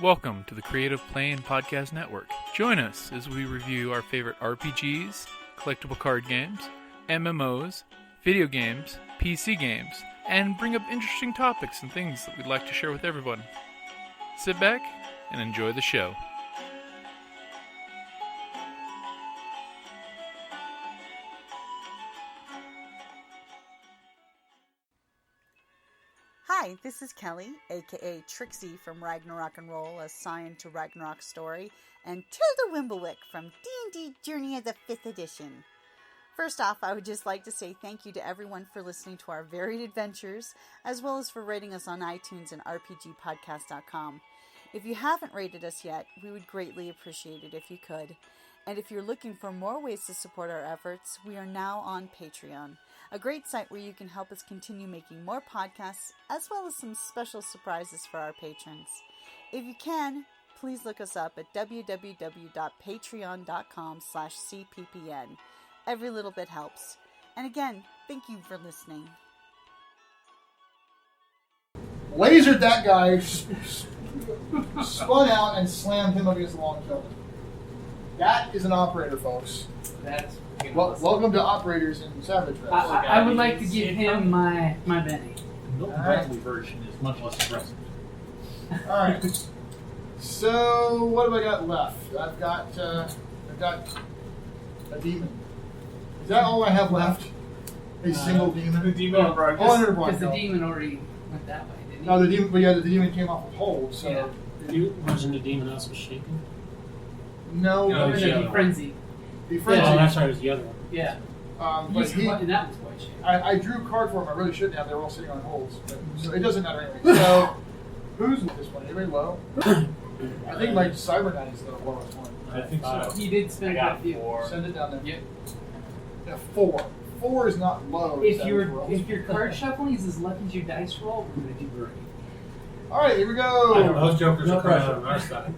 Welcome to the Creative Play and Podcast Network. Join us as we review our favorite RPGs, collectible card games, MMOs, video games, PC games, and bring up interesting topics and things that we'd like to share with everyone. Sit back and enjoy the show. Hi, this is Kelly, aka Trixie from Ragnarok and Roll, a Scion to Ragnarok story, and Tilda Wimblewick from D&D Journey of the 5th Edition. First off, I would just like to say thank you to everyone for listening to our varied adventures, as well as for rating us on iTunes and RPGpodcast.com. If you haven't rated us yet, we would greatly appreciate it if you could. And if you're looking for more ways to support our efforts, we are now on Patreon, a great site where you can help us continue making more podcasts, as well as some special surprises for our patrons. If you can, please look us up at www.patreon.com/cppn. Every little bit helps. And again, thank you for listening. Lasered that guy, spun out, and slammed him against the wall and killed him. That is an operator, folks. That's welcome to operators in Savage Race. I would like to give him my Benny. The Milton Bradley version is much less aggressive. Alright. So, what have I got left? I've got a demon. Is that all I have left? A single demon? The demon of Brodkil. Oh, under Because the Brodkil. demon already went that way, didn't he? No, the demon came off of hold, so... Yeah. Wasn't the demon also shaken? No, No, Or it's the the other one. frenzy. the Oh, frenzy. that's right, it was the other one. Yeah. But But he... and that was quite shaken. I drew a card for him. I really shouldn't have. They were all sitting on holds. But, so it doesn't matter anyway. So, who's this one? Anybody low? I think my Cyber Knight is the lowest one. I think so. He did spend I quite got a few. 4. Send it down there. Yep. Yeah, 4. 4 is not low. If Savage Worlds. your card shuffling is as lucky as your dice roll, we're gonna do great. All right, here we I know go. those jokers No are coming out pressure. on our side.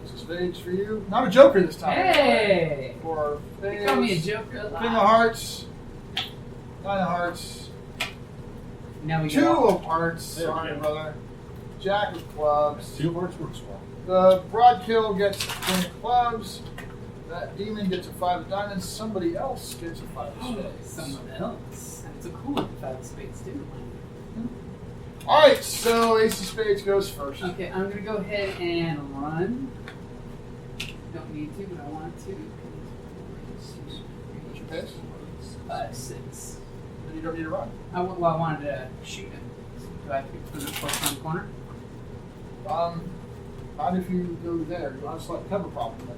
This is Spades for you. Not a Joker this time. Hey! For They Spades. call me a joker a lot. King of Hearts. 9 of Hearts. Now we 2 go. of Hearts. There we Sorry, go. brother. Jack of Clubs. 2 words works well. The Brodkil gets 10 of Clubs. That demon gets a 5 of Diamonds. Somebody else gets a 5 of Spades. Someone else. And it's a cool one, 5 of spades too. Alright, so Ace of Spades goes first. Okay, I'm gonna go ahead and run. Don't need to, but I want to. What's your pace? 6. Then you don't need to run. I wanted to shoot him. Do I have to put it close around the corner? Not if you go there. You'll have a slight cover problem, but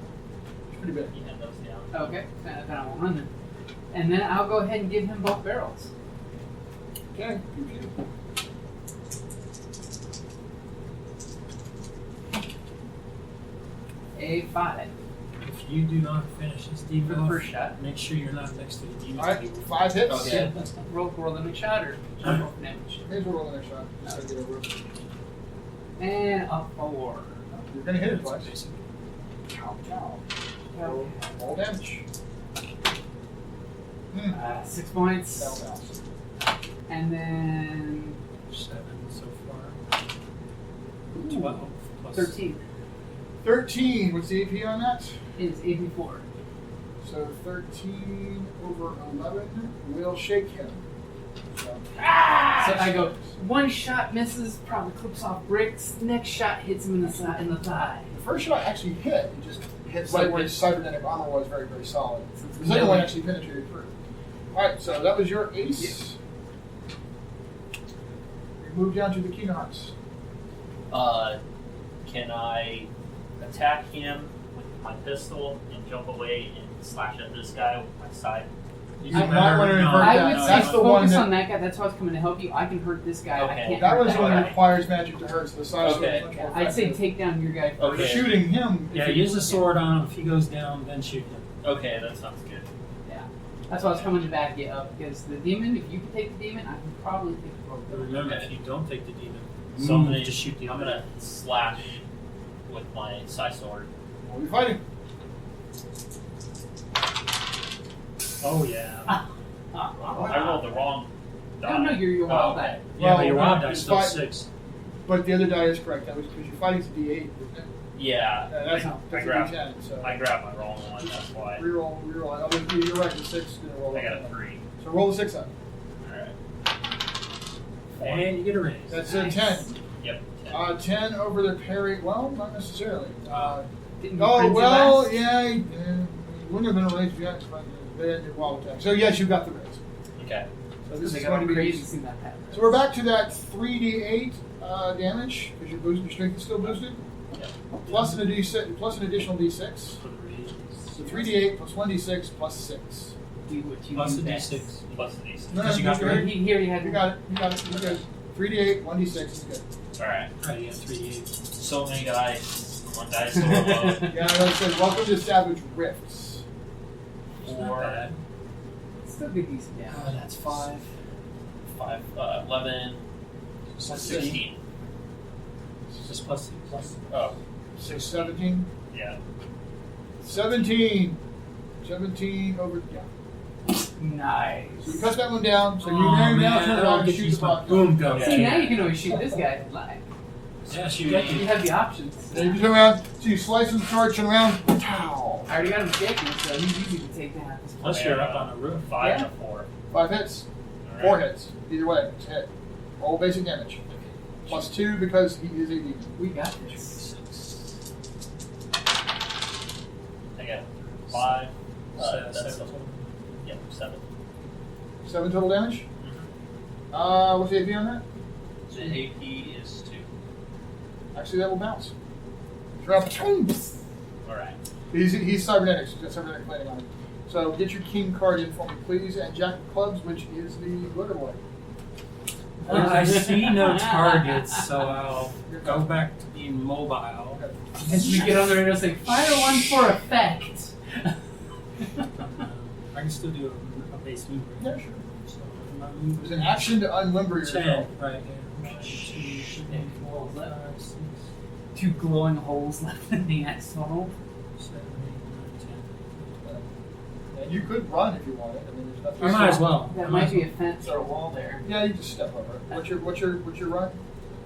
it's pretty big. You have those down. Okay, then I won't run then. And then I'll go ahead and give him both barrels. Okay, compute. A 5 If you do not finish this demon for the off, first shot. make sure you're not next to the demon. Alright, 5 hits. Okay. Roll the next shot or roll damage. Here's what we're rolling the next shot. Just gotta get over it. And a 4. You're gonna hit it twice. Basically. Roll damage. 6 points. That'll bounce. And then 7 so far. 12 plus 13 13. What's the AP on that? is 84. So 13 over 11 will shake him. So, So I go, one shot misses, probably clips off bricks. Next shot hits him in the side, in the thigh. the first shot actually hit. It just hit So right where it- his cybernetic armor was very, very solid. So it's The second one melee. actually penetrated through. Alright, so that was your ace. We move down to the King of Hearts. Can I attack him with my pistol and jump away and slash at this guy with my side? You might want to invert I that. would That's say the one focus that, on that guy. That's why I was coming to help you. I can hurt this guy. I Okay. can't that hurt one's the one guy. that requires magic to hurt, so the size Okay. is much more I'd say effective. take down your guy first. Okay. Shooting him. Yeah, use the sword on him. If he goes down, then shoot him. Okay, that sounds good. Yeah. That's why I was coming to back you up, because the demon, if you can take the demon, I can probably take the But both. remember, if you don't take the demon, So I'm move gonna to shoot the I'm other. gonna slash with my side sword. We'll be fighting. Oh yeah. I rolled the wrong die. No, you're wild okay. die. Yeah, but Well, your wild dice it's still fine. 6. But the other die is correct. That was because you're fighting a D8, isn't it? Yeah, That's I a grabbed D10. So my wrong one. That's why reroll. Oh, you're right. The 6 is gonna roll. I got up. a 3. So roll the 6 up. All right. And you get a raise. That's Nice. a 10. Yep. 10 over the parry. Well, not necessarily. Didn't you Oh print it well, last? yeah. It wouldn't have been a raise if you hadn't spent the wild attack. So yes, you got the raise. Okay. So this They is got going to all be crazy seeing that pattern. So we're back to that 3d8 damage because your strength is still boosted. Yep. Plus an additional d6. For the raise. So 3d8 plus 1d6 plus 6. Do what you Plus do a best. D6. Plus the D6. No, Because you got you're the good. He already had You got it. You got it. You're good. 3d8, 1d6 is good. All right. Right, yeah, 3D8. So many dice. One dice so low. Yeah, like I said, welcome to Savage Rifts. Not 4, bad. Still good decent damage. Oh, that's 5. 5, 11, 16. Just plus. Oh, 6, 17. yeah. 17. 17 over. Yeah. Nice. So you cut that one down. So you Oh, now man, turn I'll around and get shoot these the my Brodkil. boom gun. See, now you can always shoot this guy if you like. Yeah, shoot You that you dude. have the options. Then you turn around, so you slice him, charge, turn around. Pow. I already got him shaking, so he's easy to take down. Plus you're up on the roof. 5 Yeah. and a 4. 5 hits. All 4 right. hits. Either way, it's a hit. Roll basic damage. Plus 2 because he is a demon. We got this. I got 5. Seven. That's yep, 7. 7 total damage. What's the AP on that? The AP is 2. Actually, that will bounce. Drop. Alright. He's cybernetics. He's got cybernetic plating on him. So get your king card in for me, please, and Jack of Clubs, which is the glitter boy. I see no targets, so I'll go back to being mobile. As we get on the radio, say, fire one for effect. I can still do a base move. Yeah, sure. So my move There's an action to unlimber yourself. 10, right here. 1, 2, 3, 4, 5, 6, 2 glowing holes left in the asshole. 7, 8, 9, 10. And you could run if you wanted. I mean, there's nothing. I might as well. That might be a fence or a wall there. Yeah, you just step over it. What's your run?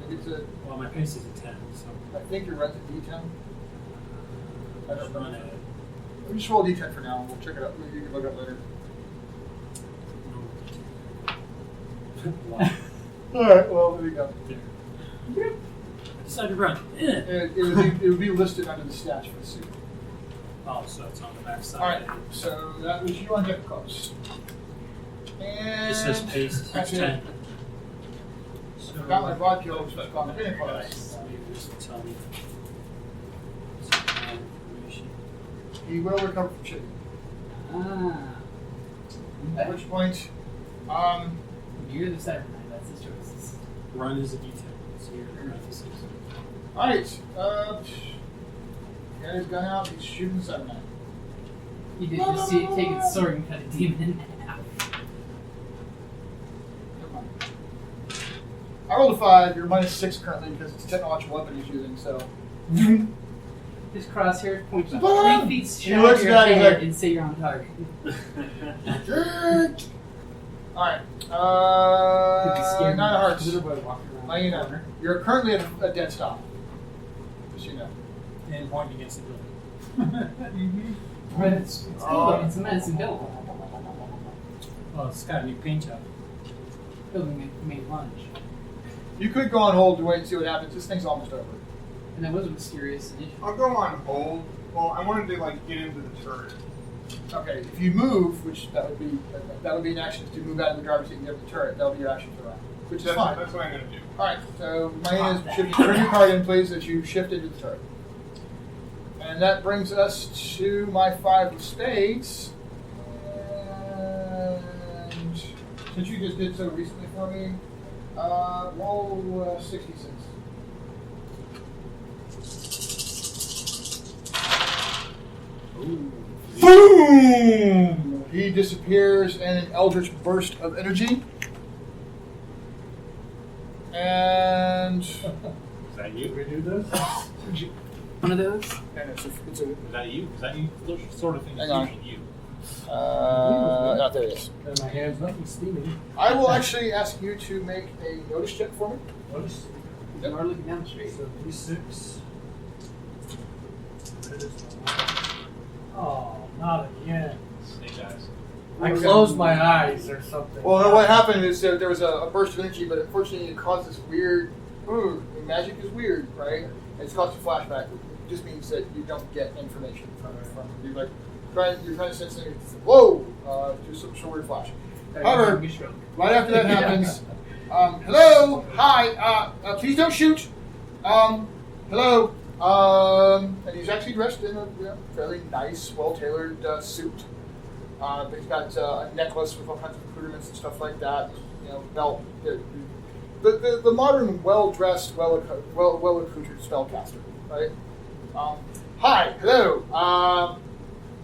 I think it's a. Well, my pace is a 10, so I think your run's a D10. I'll just run it. We just roll a D10 for now. And we'll check it out. You can look it up later. Wow. All right. Well, there you go. I decided to run. It would be listed under the stats for the suit. Oh, so it's on the back side. All right. So that was you on Jack of Clubs. And It says pace that's 10. it. So, Got my Brodkil, which was called Infinite Clubs. Nice. maybe this will tell me some information. He will recover from shooting. Ah. At which point, You're the Cyber Knight, that's his choices. Run is a D10. So you're parentheses. all right. Got his gun out. He's shooting the 7-9. You did just see it take its sword and cut a demon in half. Never mind. I rolled a 5. You're -6 currently because it's a technological weapon he's using. So His crosshair points Come 3 on! feet He short looks of your at it, he's head like- and say you're on target. all right. Could be scared. 9 of hearts. Little boy walking around Now you the know. corner. You're currently at a dead stop. Just so you know. And pointing against the building. But it's cool, it's a medicine building. Well, it's got a new paint job. Building made lunch. You could go on hold to wait and see what happens. This thing's almost over. And that was a mysterious initiative. I'll go on hold. Well, I wanted to get into the turret. Okay, if you move, which that would be an action to move out of the driver's seat and get the turret. That'll be your action for the round, which is fine. That's what I'm going to do. All right. So my is shift. Turn your card in, please, as you shift into the turret. And that brings us to my 5 of spades. And since you just did so recently for me, roll 66. Boom! He disappears in an eldritch burst of energy. And Is that you? We do this? One of those? it's a Is that you? Is that you? Those sort of things Hang on. usually you. there it is. And my hand's up and steaming. I will actually ask you to make a notice check for me. Notice? You are looking down the street. So D6. That is the one. Oh, not again. Snake eyes. I closed my eyes or something. Well, no, what happened is there was a burst of energy, but unfortunately it caused this weird. Magic is weird, right? It's caused a flashback. It just means that you don't get information from you're like you're trying to sense something. Whoa! Do some short flash. However, right after that happens, hello, hi, please don't shoot. Hello. And he's actually dressed in a fairly nice, well-tailored suit. But he's got a necklace with all kinds of accoutrements and stuff like that. Belt. The modern, well-dressed, well-accoutred spellcaster, right? Hi, hello.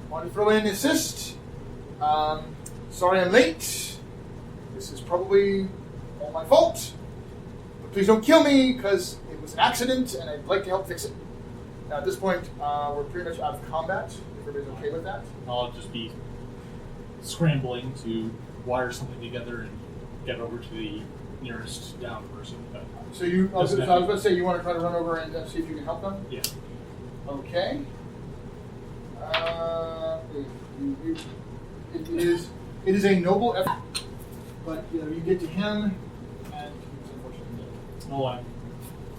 Want to throw in an assist? Sorry I'm late. This is probably all my fault. But please don't kill me, because it was an accident, and I'd like to help fix it. Now, at this point, we're pretty much out of combat, if everybody's okay with that. I'll just be scrambling to wire something together and get over to the nearest down person. So I was about to say, you want to try to run over and see if you can help them? Yeah. Okay. It is a noble effort, but you get to him, and he's unfortunately dead. Well,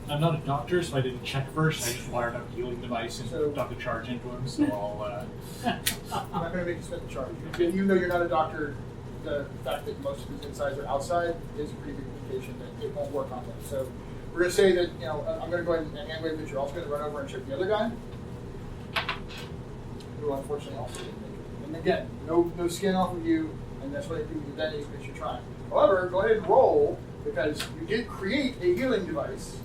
I'm not a doctor, so I didn't check first. I just wired up a healing device and So- dumped the charge into him. So I'll. I'm not going to make you spend the charge. Even though you're not a doctor, the fact that most of his insides are outside is a pretty good indication that it won't work on him. So we're going to say that I'm going to go ahead and hand wave that you're also going to run over and check the other guy, who unfortunately also didn't make it. And again, no skin off of you, and that's what I do with the Denny because you're trying. However, go ahead and roll because you did create a healing device.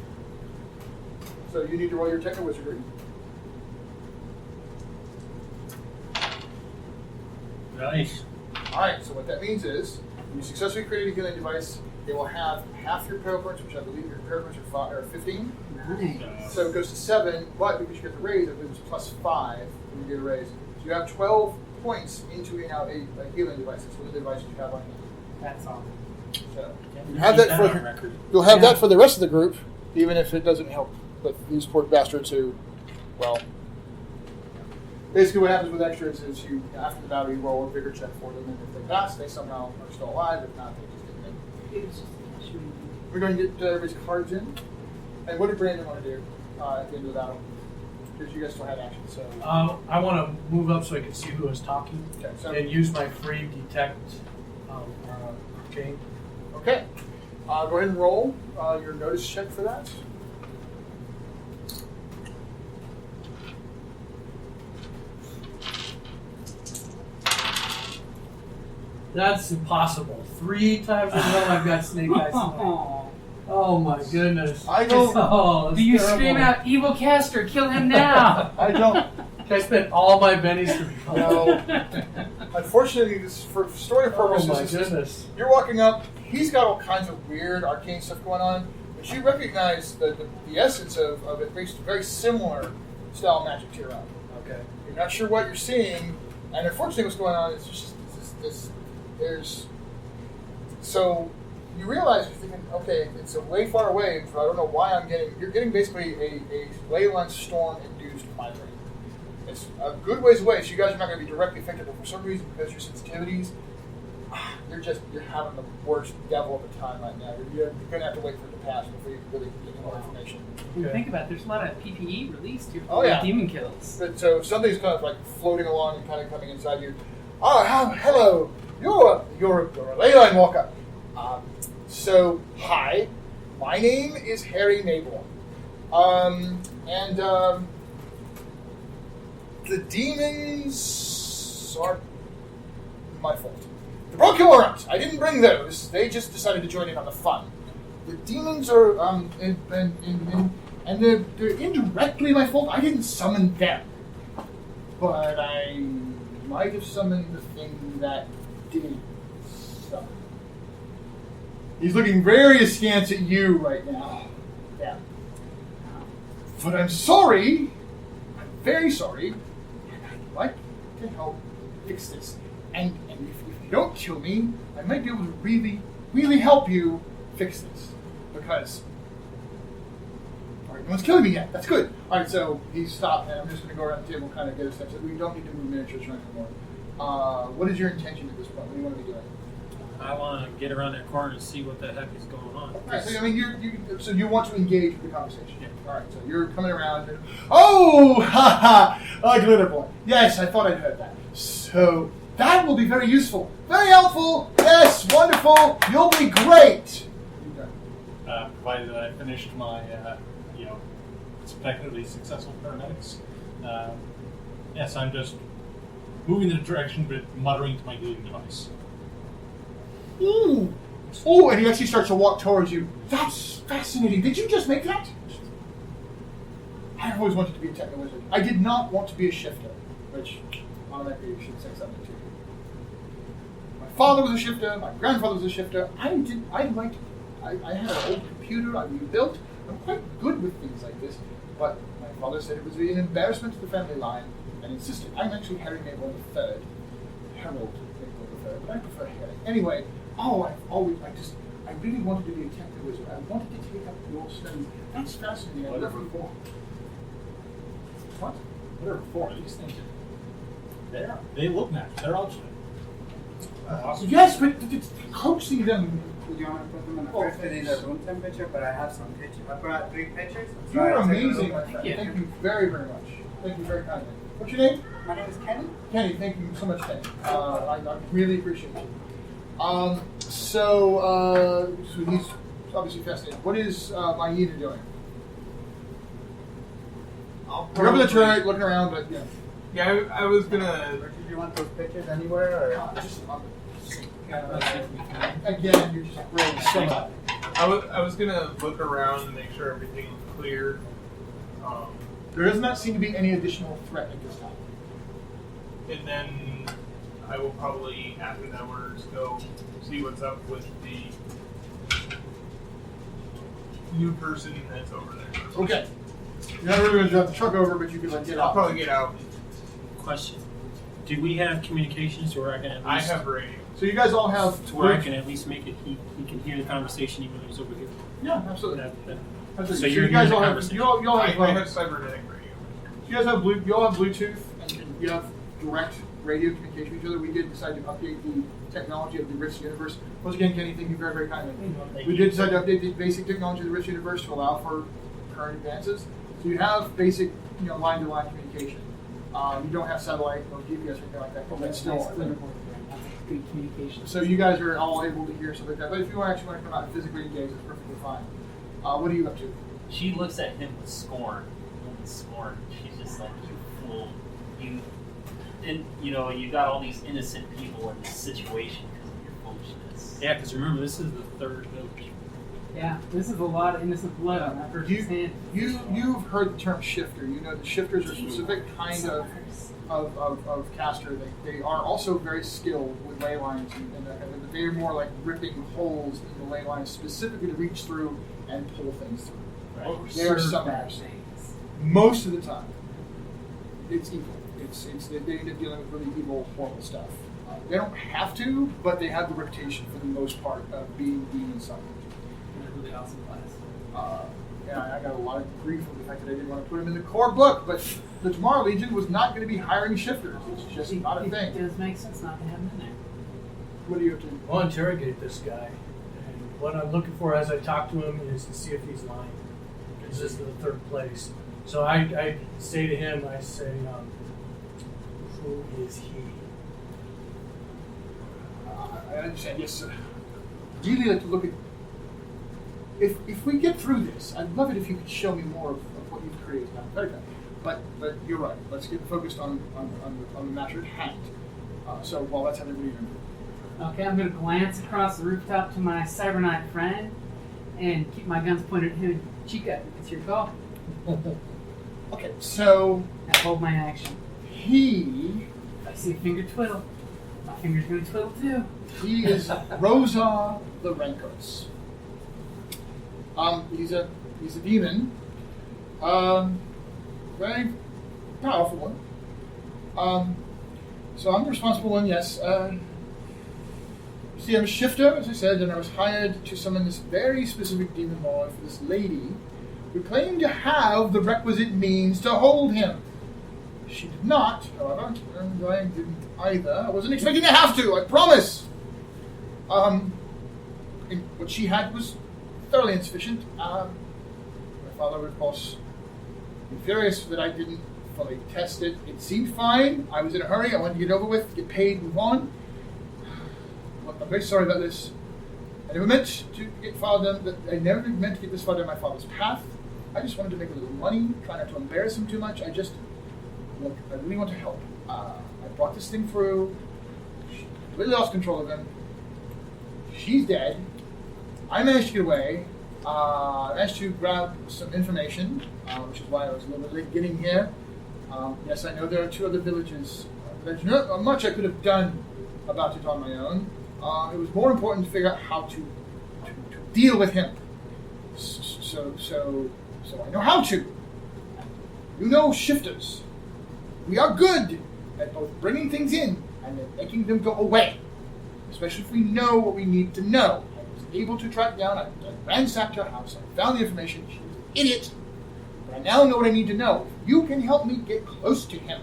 So you need to roll your techno-wizardry. Nice. Alright, so what that means is, when you successfully create a healing device, it will have half your power points, which I believe your power points are 15. Nice. So it goes to 7, but because you get the raise, I believe it's plus 5 when you get a raise. So you have 12 points into a healing device. It's one of the devices you have on hand. That's awesome. So You have keep that on for record. you'll have Yeah. that for the rest of the group, even if it doesn't help. But these poor bastards who, well, basically what happens with extras is you after the battle you roll a bigger check for them, and if they pass, they somehow are still alive. If not, they just didn't make it. It was just a shooting. We're going to get everybody's cards in. And what did Brandon want to do at the end of the battle? Because you guys still had action. So I want to move up so I can see who is talking okay, so and use my free detect arcane. okay. Go ahead and roll your notice check for that. That's impossible. 3 times in a row I've got snake eyes. Oh my goodness. I don't. Oh, Do you scream out, "Evil caster, kill him now"? I don't. I spent all my bennies to No. Unfortunately, this for story purposes. Oh my this is- goodness. You're walking up. He's got all kinds of weird arcane stuff going on, but you recognize the essence of it. Very similar style magic to your own. Okay. You're not sure what you're seeing, and unfortunately, what's going on is just this. There's so you realize you're thinking, okay, it's a way far away, so I don't know why I'm getting. You're getting basically a Leyland storm induced migraine. It's a good ways away, so you guys are not going to be directly affected, but for some reason, because your sensitivities, you're having the worst devil of a time right now. You're going to have to wait for it to pass before you really get any more information. When you think about it, there's a lot of PPE released here. Oh, yeah. Demon kills. But so something's kind of like floating along and kind of coming inside you. Oh, hello. You're a Leyline walker. So hi, my name is Harry Mayborn. The demons are my fault. The Brodkil aren't. I didn't bring those. They just decided to join in on the fun. The demons are and they're indirectly my fault. I didn't summon them, but I might have summoned the thing that did summon. He's looking very askance at you right now. Yeah. But I'm sorry. I'm very sorry. And I'd like to help fix this. And if you don't kill me, I might be able to really, really help you fix this. Because No one's killing me yet. That's good. All right, so he stopped, and I'm just going to go around the table and kind of get a sense that we don't need to move miniatures around anymore. What is your intention at this point? What do you want to be doing? I want to get around that corner and see what the heck is going on. All right, so I mean, so you want to engage with the conversation. Yeah. All right, so you're coming around. And, oh, ha ha! Glitter boy. Yes, I thought I'd heard that. So that will be very useful, very helpful. Yes, wonderful. You'll be great. Provided that I finished my, spectacularly successful paramedics. Yes, I'm just moving in the direction, but muttering to my dealing device. Ooh. Oh, and he actually starts to walk towards you. That's fascinating. Did you just make that? I always wanted to be a techno-wizard. I did not want to be a shifter, which automatically should say something to you. My father was a shifter. My grandfather was a shifter. I had an old computer I rebuilt. I'm quite good with things like this, but my father said it would be an embarrassment to the family line and insisted. I'm actually Harry Mayborn III. Harold Mayborn III, but I prefer Harry. Anyway, I really wanted to be a techno-wizard. I wanted to take up your study. That's fascinating. Whatever for. What? Whatever for. These things they look natural. They're ultimate. Awesome. Yes, but it's coaxing them. Do you want to put them in the fridge at either room temperature? But I have some pictures. I brought 3 pictures. You're amazing, my friend. Thank you very, very much. Thank you very kindly. What's your name? My name is Kenny. Kenny, thank you so much, Kenny. I really appreciate you. So he's obviously fascinated. What is Maida doing? You're up in the turret, looking around, but yeah. Yeah, I was gonna. Do you want those pictures anywhere? Or? Again, you're just really so. I was gonna look around and make sure everything was clear. There does not seem to be any additional threat at this time. And then I will probably, after that orders, go see what's up with the new person that's over there. Okay. You're not really going to drive the truck over, but you can get out. I'll probably get out. Question. Do we have communications to where I can at least... I have radio. So you guys all have... To where I can at least make it... He can hear the conversation even though he's over here. Yeah, absolutely. Absolutely. So you guys all have... You all have I have cybernetic radio. So you guys have you all have Bluetooth, and you have direct radio communication with each other. We did decide to update the technology of the Rich Universe. Once again, Kenny, thank you very, very kindly. We did decide to update the basic technology of the Rich Universe to allow for current advances. So you have basic, line-to-line communication. You don't have satellite or GPS or anything like that, but that's still good communication. So you guys are all able to hear something like that. But if you actually want to come out and physically engage, it's perfectly fine. What are you up to? She looks at him with scorn. She's just like, you fool. You got all these innocent people in this situation because of your foolishness. Yeah, because remember, this is the third village. Yeah, this is a lot of innocent blood on that person's hand. You've heard the term shifter. You know that shifters are a specific kind of caster. They are also very skilled with ley lines, and they're more like ripping holes in the ley lines specifically to reach through and pull things through. Right. They are summoners. Most of the time, it's evil. They end up dealing with really evil, horrible stuff. They don't have to, but they have the reputation for the most part of being demon summoners. Really awesome class. I got a lot of grief for the fact that I didn't want to put them in the core book, but the Tomorrow Legion was not going to be hiring shifters. It's just not a thing. It does make sense not to have them in there. What are you up to? I'll interrogate this guy. And what I'm looking for as I talk to him is to see if he's lying. Because this is the third place. So I say to him, who is he? I understand, yes, sir. I'd really like to look at... If we get through this, I'd love it if you could show me more of what you've created. But you're right. Let's get focused on the matter at hand. So while that's how everybody Okay, I'm going to glance across the rooftop to my cyberknight friend and keep my guns pointed at him and Chica, it's your call. Okay, so... I hold my action. If I see a finger twiddle, my finger's going to twiddle too. He is Rosa the Rancorous. He's a demon. Very powerful one. So I'm the responsible one, yes. See, I'm a shifter, as I said, and I was hired to summon this very specific demon lord for this lady who claimed to have the requisite means to hold him. She did not, however, and I didn't either. I wasn't expecting to have to, I promise. And what she had was thoroughly insufficient. My father would, of course, be furious that I didn't fully test it. It seemed fine. I was in a hurry. I wanted to get it over with, get paid, move on. Look, I'm very sorry about this. I never meant to get this far down my father's path. I just wanted to make a little money, try not to embarrass him too much. I really want to help. I brought this thing through. She really lost control of him. She's dead. I managed to get away. I managed to grab some information, which is why I was a little bit late getting here. Yes, I know there are 2 other villages. There's not much I could have done about it on my own. It was more important to figure out how to deal with him. So I know how to. You know shifters. We are good at both bringing things in and at making them go away. Especially if we know what we need to know. I was able to track down, I ransacked her house, I found the information, she was an idiot. But I now know what I need to know. If you can help me get close to him,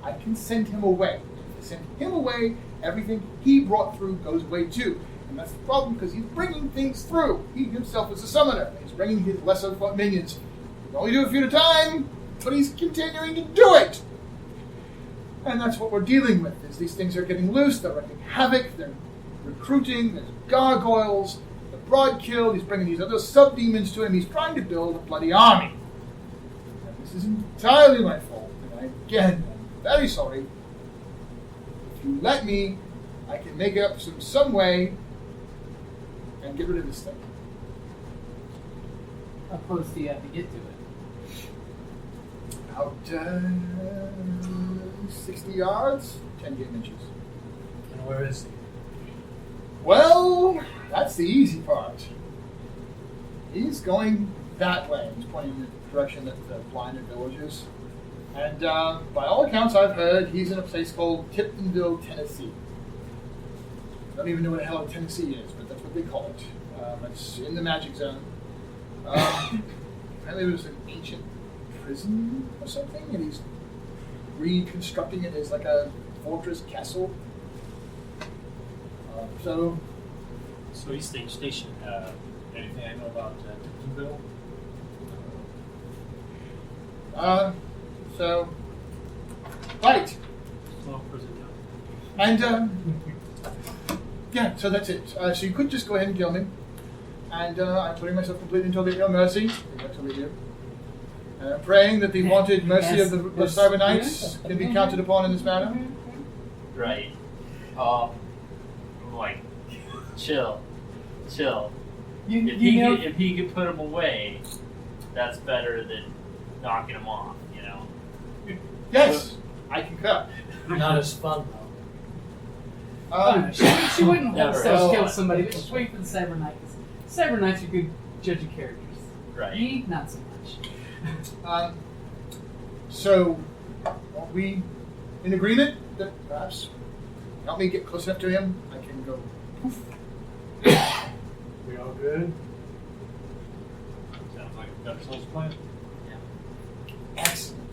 I can send him away. If I send him away, everything he brought through goes away too. And that's the problem, because he's bringing things through. He himself is a summoner. He's bringing his lesser minions. He can only do a few at a time, but he's continuing to do it. And that's what we're dealing with, is these things are getting loose, they're wreaking havoc, they're recruiting, there's gargoyles, the Brodkil, he's bringing these other sub-demons to him, he's trying to build a bloody army. And this is entirely my fault, and I'm very sorry. If you let me, I can make it up some way and get rid of this thing. How close do you have to get to it? About 60 yards, 10 game inches. And where is he? Well, that's the easy part. He's going that way. He's pointing in the direction that the blinded village is. And by all accounts I've heard, he's in a place called Tiptonville, Tennessee. I don't even know what the hell Tennessee is, but that's what they call it. It's in the magic zone. Apparently it was an ancient prison or something, and he's reconstructing it as like a fortress castle. So he's stationed. Anything I know about Tiptonville? Right. Small prison town. And yeah, so that's it. So you could just go ahead and kill me. And I'm putting myself completely into your mercy. That's what we do. Praying that the wanted mercy of the Cyber Knights can be counted upon in this matter. Right. Like, chill. If he could put him away, that's better than knocking him off, you know? Yes, I concur. Not as fun, though. She wouldn't Never. kill somebody, but just wait for the Cyber Knights. Cyber Knights are good judge of characters. Right. Me, not so much. So, are we in agreement that perhaps help me get close enough to him, I can go poof? We all good? Sounds like we've got ourselves a plan. Excellent.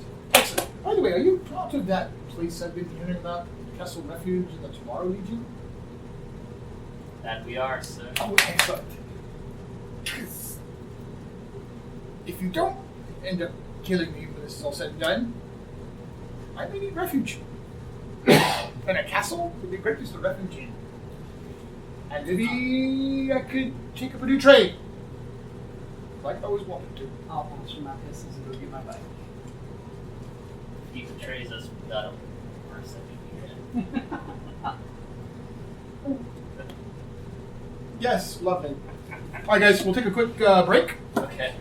By the way, are you part of that place I've been hearing about, Castle Refuge and the Tomorrow Legion? That we are, sir. Oh, excellent. If you don't end up killing me when this is all said and done, I may need refuge. And a castle would be a great place to refuge in. And maybe I could take up a new trade. Like I always wanted to. I'll bounce from my pistols and go get my bike. He betrays us without a mercy. Yes, lovely. Alright guys, we'll take a quick break. Okay.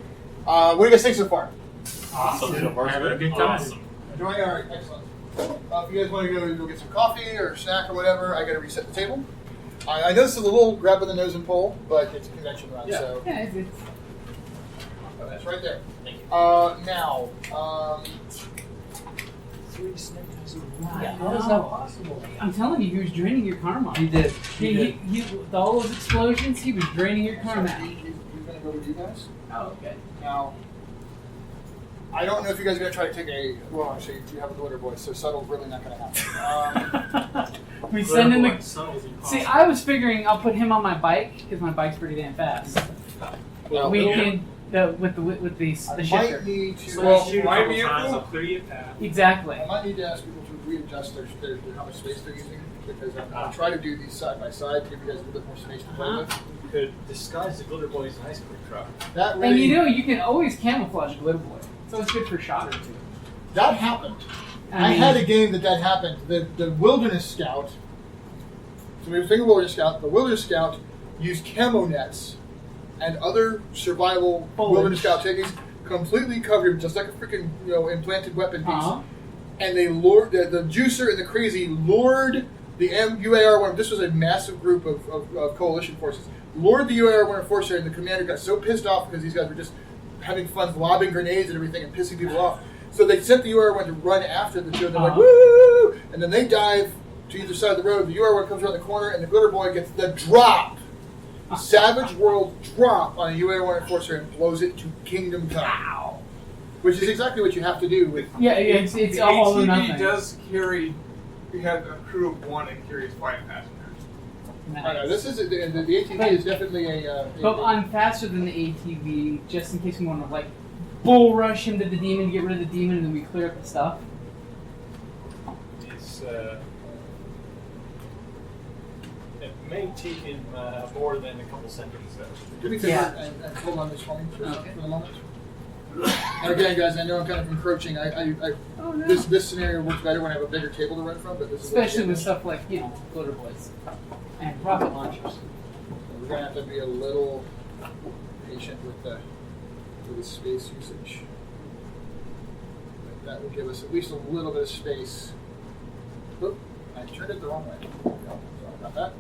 What do you guys think so far? Awesome. Having a good time. Awesome. Enjoying? Alright, excellent. If you guys want to go get some coffee or a snack or whatever, I gotta reset the table. I know this is a little grab with the nose and pull, but it's a convention run, so. Yeah, it's Oh, that's right there. Thank you. Now, 3 snake eyes in Yeah, How is that possible? I'm telling you, he was draining your karma. He did. He with all those explosions, he was draining your karma. You're going to go with you guys. Oh, okay. Now, I don't know if you guys are going to try to take a. Well, actually, you have a glitter boy, so subtle's really not going to happen. We send in the. Subtle's impossible. See, I was figuring I'll put him on my bike because my bike's pretty damn fast. Well, We can with the I shifter. might need to. So Well, shoot a my couple vehicle? times, I'll clear you a path. Exactly. I might need to ask people to readjust their how much space they're using because I'm going to try to do these side by side to give you guys a little bit more space to play with. You could disguise the glitter boy as an ice cream truck. That And really, you can always camouflage Glitter Boy, so it's good for a shot or two. that happened. I mean, had a game that happened. The Wilderness Scout. So we were thinking Wilderness Scout. The Wilderness Scout used camo nets and other survival Wilderness Scout techniques, completely covered, just like a freaking implanted weapon piece. Uh-huh. And they lured the juicer and the crazy lured the UAR-1. This was a massive group of coalition forces. Lured the UAR-1 enforcer, and the commander got so pissed off because these guys were just having fun lobbing grenades and everything and pissing people off. So they sent the UAR-1 to run after the two. They're like, woo! And then they dive to either side of the road. The UAR-1 comes around the corner, and the glitter boy gets the drop. Savage World drop on a UAR-1 enforcer and blows it to Kingdom Come. Wow. Which is exactly what you have to do with. Yeah, it's The all or ATV nothing. does carry. We have a crew of 1 and carries 5 passengers. Nice. I know, this is the ATV is definitely a. But I'm faster than the ATV, just in case we want to like bull rush into the demon, get rid of the demon, and then we clear up the stuff. It's it may take him more than a couple seconds. Do me a favor Yeah. and hold on this for me for Okay. a moment. And again, guys, I know I'm kind of encroaching. Oh no. This scenario works better when I have a bigger table to run from, but this is Especially with stuff like glitter boys and rocket launchers. We're gonna have to be a little patient with the space usage. But that will give us at least a little bit of space. Oop, I turned it the wrong way. Sorry about that.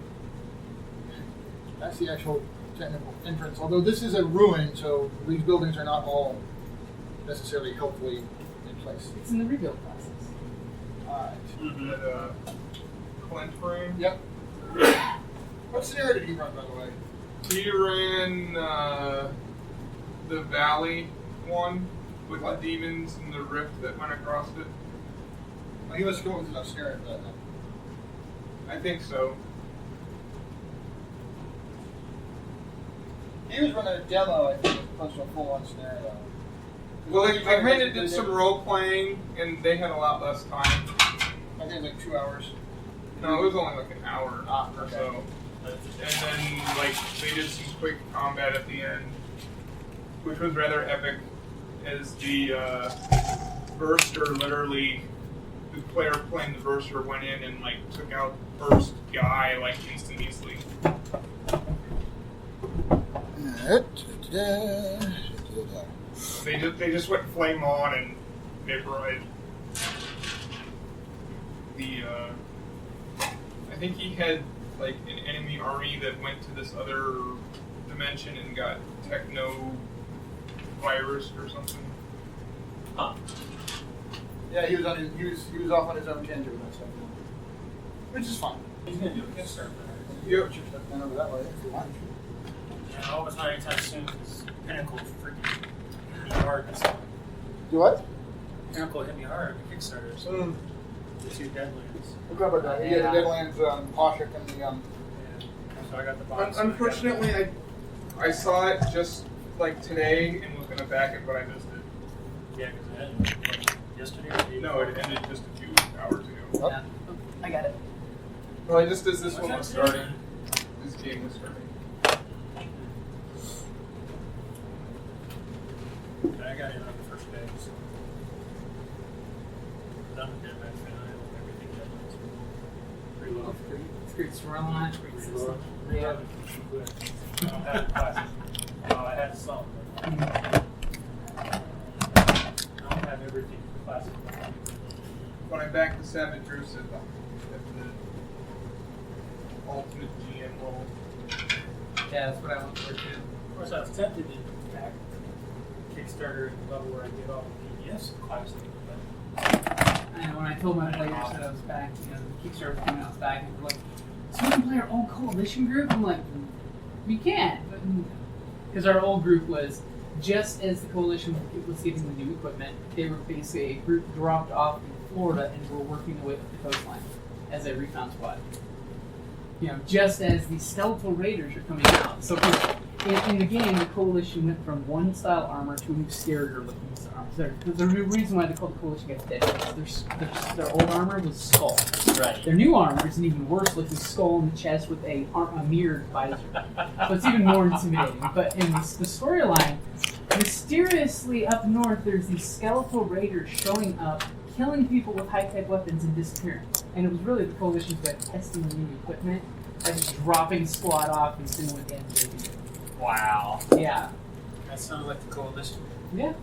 That's the actual technical entrance. Although this is a ruin, so these buildings are not all necessarily helpfully in place. It's in the rebuild process. Alright. At Clint ran. Yep. What scenario did he run, by the way? He ran the valley one with the demons and the rift that went across it. Well, he must go with enough scenario for that then. I think so. He was running a demo, I think, as opposed to a full-on scenario. Well, they kind of did some role playing, and they had a lot less time. I think like 2 hours. No, it was only like an hour or okay. so. And then, like, they did some quick combat at the end, which was rather epic, as the burster literally, the player playing the burster went in and, like, took out the first guy, like, instantaneously. They just went flame on and vaporized. I think he had like an enemy army that went to this other dimension and got techno virus or something. Huh. Yeah, he was off on his own tangent with that stuff, which is fine. He's gonna do a Kickstarter. You have your stuff down over that way if you want. Yeah, I hope it's not anytime soon because Pinnacle freaking hit me hard this time. Do what? Pinnacle hit me hard with Kickstarter, so the 2 Deadlands. We'll go about that. Yeah, the Deadlands, Poshik, and the Yeah. So I got the box. Unfortunately, I saw it just like today and was gonna back it, but I missed it. Yeah, because it ended like, yesterday or the day No, before. it ended just a few hours ago. Yep. Yeah. I got it. Well, just as this one was starting, this game was starting. I got it on the first day, so done with it. I finally everything Deadlands. Pretty low. It's great swirl on it. It's great system. Yeah. I don't have classes. Well, I had some. But I don't have everything for classes. When I backed the Savage Roost at the ultimate GM role. Yeah, that's what I went for too. Of course, I was tempted to back Kickstarter at the level where I get all the PDFs of classes, but And when I told my players that I was back, the Kickstarter was coming out, I was back, and they're like, so we can play our own coalition group? I'm like, we can, but Because our old group was, just as the coalition was getting the new equipment, they were basically a group dropped off in Florida and were working their way up the coastline as a recon squad. You know, just as the skeletal raiders are coming out. So in the game, the coalition went from one style armor to a new scarier looking armor. The reason why they called the coalition guys dead is their old armor was skull. Right. Their new armor is an even worse looking skull in the chest with a mirrored visor. So it's even more intimidating. But in the storyline, mysteriously up north, there's these skeletal raiders showing up, killing people with high-tech weapons and disappearing. And it was really the coalition's way of testing the new equipment by just dropping a squad off and seeing what damage they could do. Wow. Yeah. That sounds like the coalition. Yeah.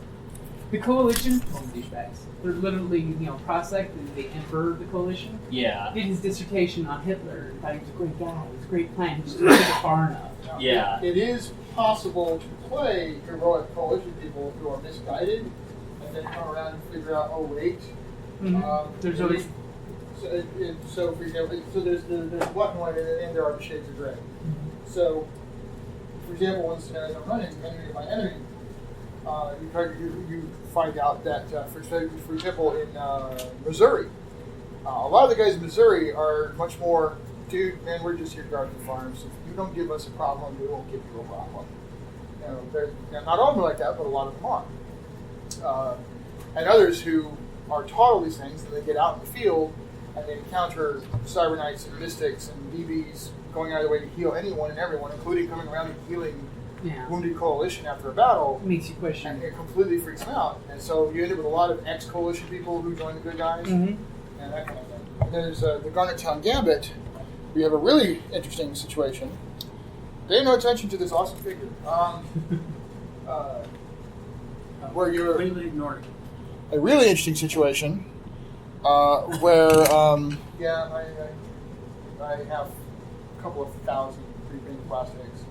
The coalition, douchebags. They're literally, Prospect, the emperor of the coalition, Yeah. did his dissertation on Hitler. Thought he was a great guy. It was a great plan. He just didn't take it far enough. Yeah. It is possible to play heroic coalition people who are misguided and then come around and figure out, oh wait. There's always so for example, there's black and white, and then there are the shades of gray. So, for example, one scenario I'm running, enemy by enemy, you find out that, for example, in Missouri, a lot of the guys in Missouri are much more, dude, man, we're just here to guard the farms. If you don't give us a problem, we won't give you a problem. Not all of them are like that, but a lot of them are. And others who are taught all these things, and they get out in the field, and they encounter Cyber Knights and Mystics and DBs going out of their way to heal anyone and everyone, including coming around and healing wounded coalition after a battle. It makes you question. And it completely freaks them out. And so you end up with a lot of ex-coalition people who join the good guys, and that kind of thing. And there's the Garnet Town Gambit. We have a really interesting situation. Pay no attention to this awesome figure. Where you're Completely ignored. A really interesting situation where I have a couple of thousand pre-painted plastics,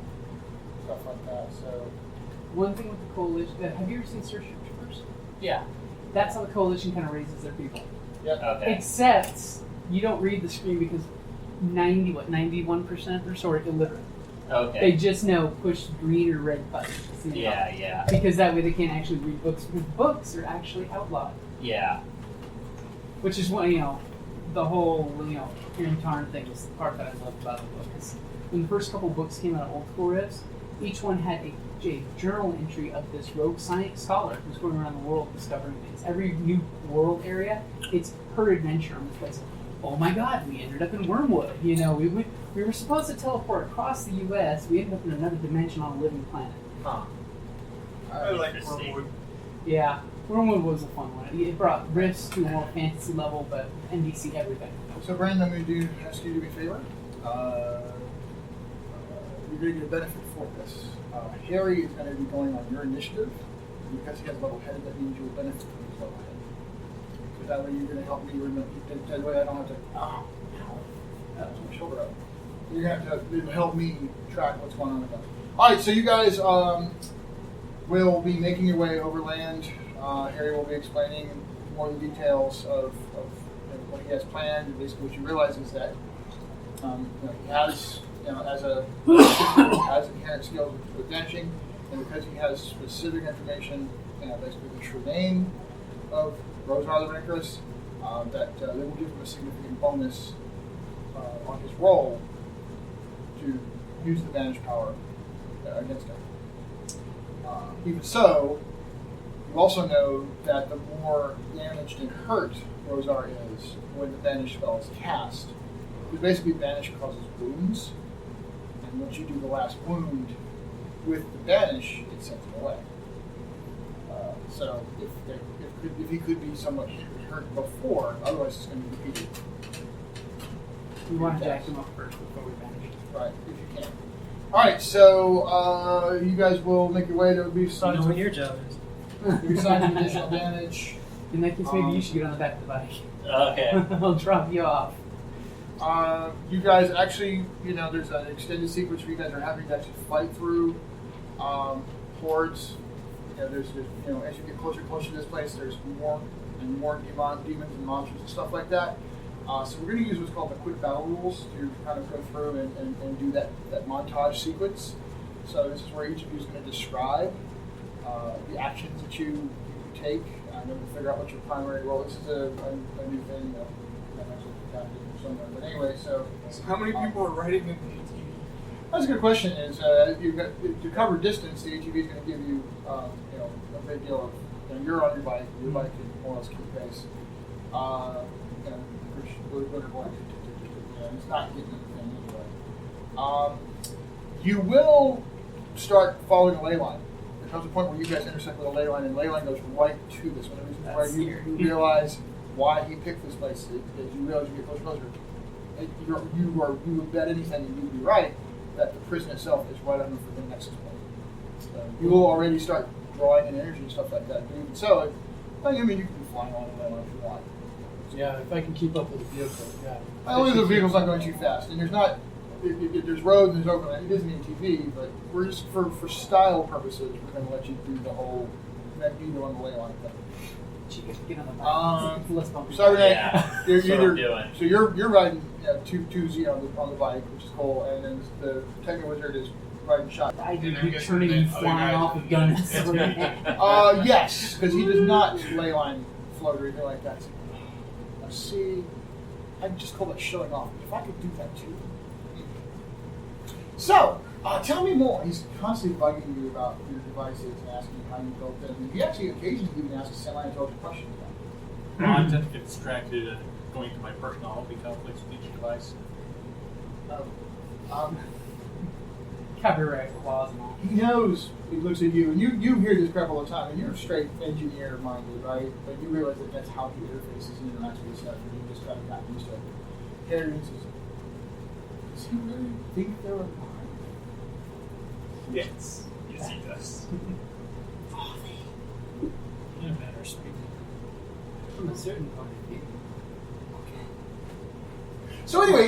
stuff like that. So one thing with the coalition, have you ever seen Starship Troopers? Yeah. That's how the coalition kind of raises their people. Yep. Okay. Except you don't read the screen because 91% are sort of illiterate. Okay. They just know push green or red buttons. Yeah. Because that way they can't actually read books. Because books are actually outlawed. Yeah. Which is what, the whole, Kieran Tarn thing is the part that I loved about the book. Is when the first couple books came out of Old School Riffs, each one had a journal entry of this rogue science scholar who's going around the world discovering things. Every new world area, it's her adventure on this place. Oh my God, we ended up in Wormwood. We were supposed to teleport across the U.S. We ended up in another dimension on a living planet. Huh. I like Wormwood. Yeah, Wormwood was a fun one. It brought risks to a more fantasy level, but NDC everything. So, Brandon, I'm going to ask you to do me a favor. You're going to get a benefit for this. Harry is going to be going on your initiative. Because he has level-headed, that means you'll benefit from his level-headed. So that way you're going to help me remember. That way I don't have to, that's my shoulder up. You're going to have to help me track what's going on with that. All right, so you guys will be making your way overland. Harry will be explaining more of the details of what he has planned. And basically, what you realize is that he has, has inherent skills with benching, and because he has specific information, basically the true name of Rosar the Rancorous, that they will give him a significant bonus on his roll to use the banish power against him. Even so, you also know that the more damaged and hurt Rosar is when the banish spell is cast, because basically banish causes wounds, and once you do the last wound with the banish, it sends him away. So if he could be somewhat hurt before, otherwise it's going to be repeated. We want to jack him up first before we banish. Right, if you can. Alright, so you guys will make your way to be assigned You know what your job is. You're assigned additional damage. In that case, maybe you should get on the back of the bike. Okay. I'll drop you off. You guys actually, there's an extended sequence where you guys are having to actually fight through hordes. There's as you get closer and closer to this place, there's more and more demons and monsters and stuff like that. So we're going to use what's called the quick battle rules to kind of go through and do that montage sequence. So this is where each of you is going to describe the actions that you take, and then we'll figure out what your primary role. This is a new thing that I might have somewhere. But anyway, so how many people are riding in the ATV? That's a good question. Is you've got to cover distance, the ATV is going to give you a big deal of you're on your bike. Your bike can more or less keep pace. It's not getting anything anyway. You will start following a ley line. There comes a point where you guys intersect with a ley line, and the ley line goes right to this. One of the reasons why you realize why he picked this place is you realize you get closer. You would bet anything, and you'd be right, that the prison itself is right under the nexus point. So you will already start drawing in energy and stuff like that. But even so, you can be flying on the ley line if you want. Yeah, if I can keep up with the vehicle, yeah. Only the vehicle's not going too fast, and there's not. There's roads and there's open. It is an ATV, but we're just for style purposes, we're going to let you do the whole that you do on the ley line thing. Get on the bike. So you're riding two Z on the bike, which is cool, and then the Techno Wizard is riding shotgun. I did returning and flying off with guns. Yes, because he does not ley line float or anything like that. Let's see. I just call that showing off. If I could do that too. So, tell me more. He's constantly bugging you about your devices and asking you how you built them. And he actually occasionally even asks semi-intelligent questions about it. I tend to get distracted and going to my personality conflicts with each device. Copyright clause and all. He knows. He looks at you, and you hear this crap all the time, and you're straight engineer-minded, right? But you realize that that's how he interfaces and interacts with stuff, and you just kind of got used to it. Harry says, does he really think they're alive? Yes. Yes, he does. Are they? In a matter of speaking. From a certain point of view. Okay. So anyway,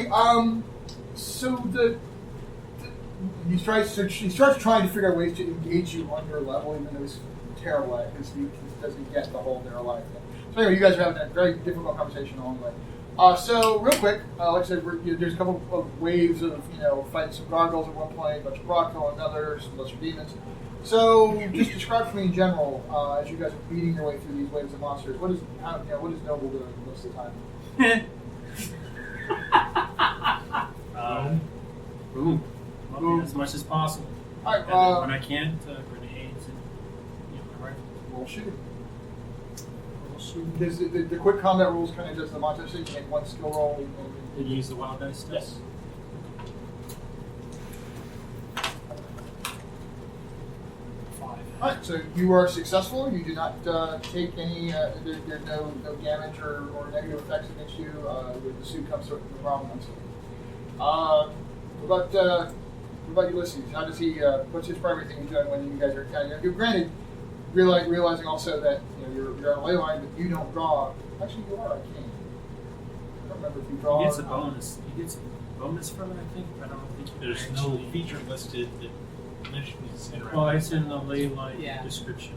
he starts trying to figure out ways to engage you on your level, even though he's terrible at it, because he doesn't get the whole their life thing. So anyway, you guys are having a very difficult conversation along the way. So real quick, like I said, there's a couple of waves of fighting some gargoyles at one point, a bunch of Brodkil and others, some bunch of demons. So just describe for me in general, as you guys are beating your way through these waves of monsters, what is Noble doing most of the time? Boom. As much as possible. All right, when I can't, grenades and my rifle. Roll shooting. The quick combat rules kind of does the montage thing. You make one skill roll. Did you use the wild dice stuff? Yes. Alright, so you are successful. You do not take any, there's no damage or negative effects against you. The suit comes through the problem. What about Ulysses? How does he, what's his primary thing he's doing when you guys are attacking? You're granted, realizing also that you're on a ley line, but you don't draw. Actually, you are. I can't. I don't remember if you draw. He gets a bonus. He gets a bonus from it, I think. I don't think there's no feature listed that mentions interaction. Well, it's in the ley line description.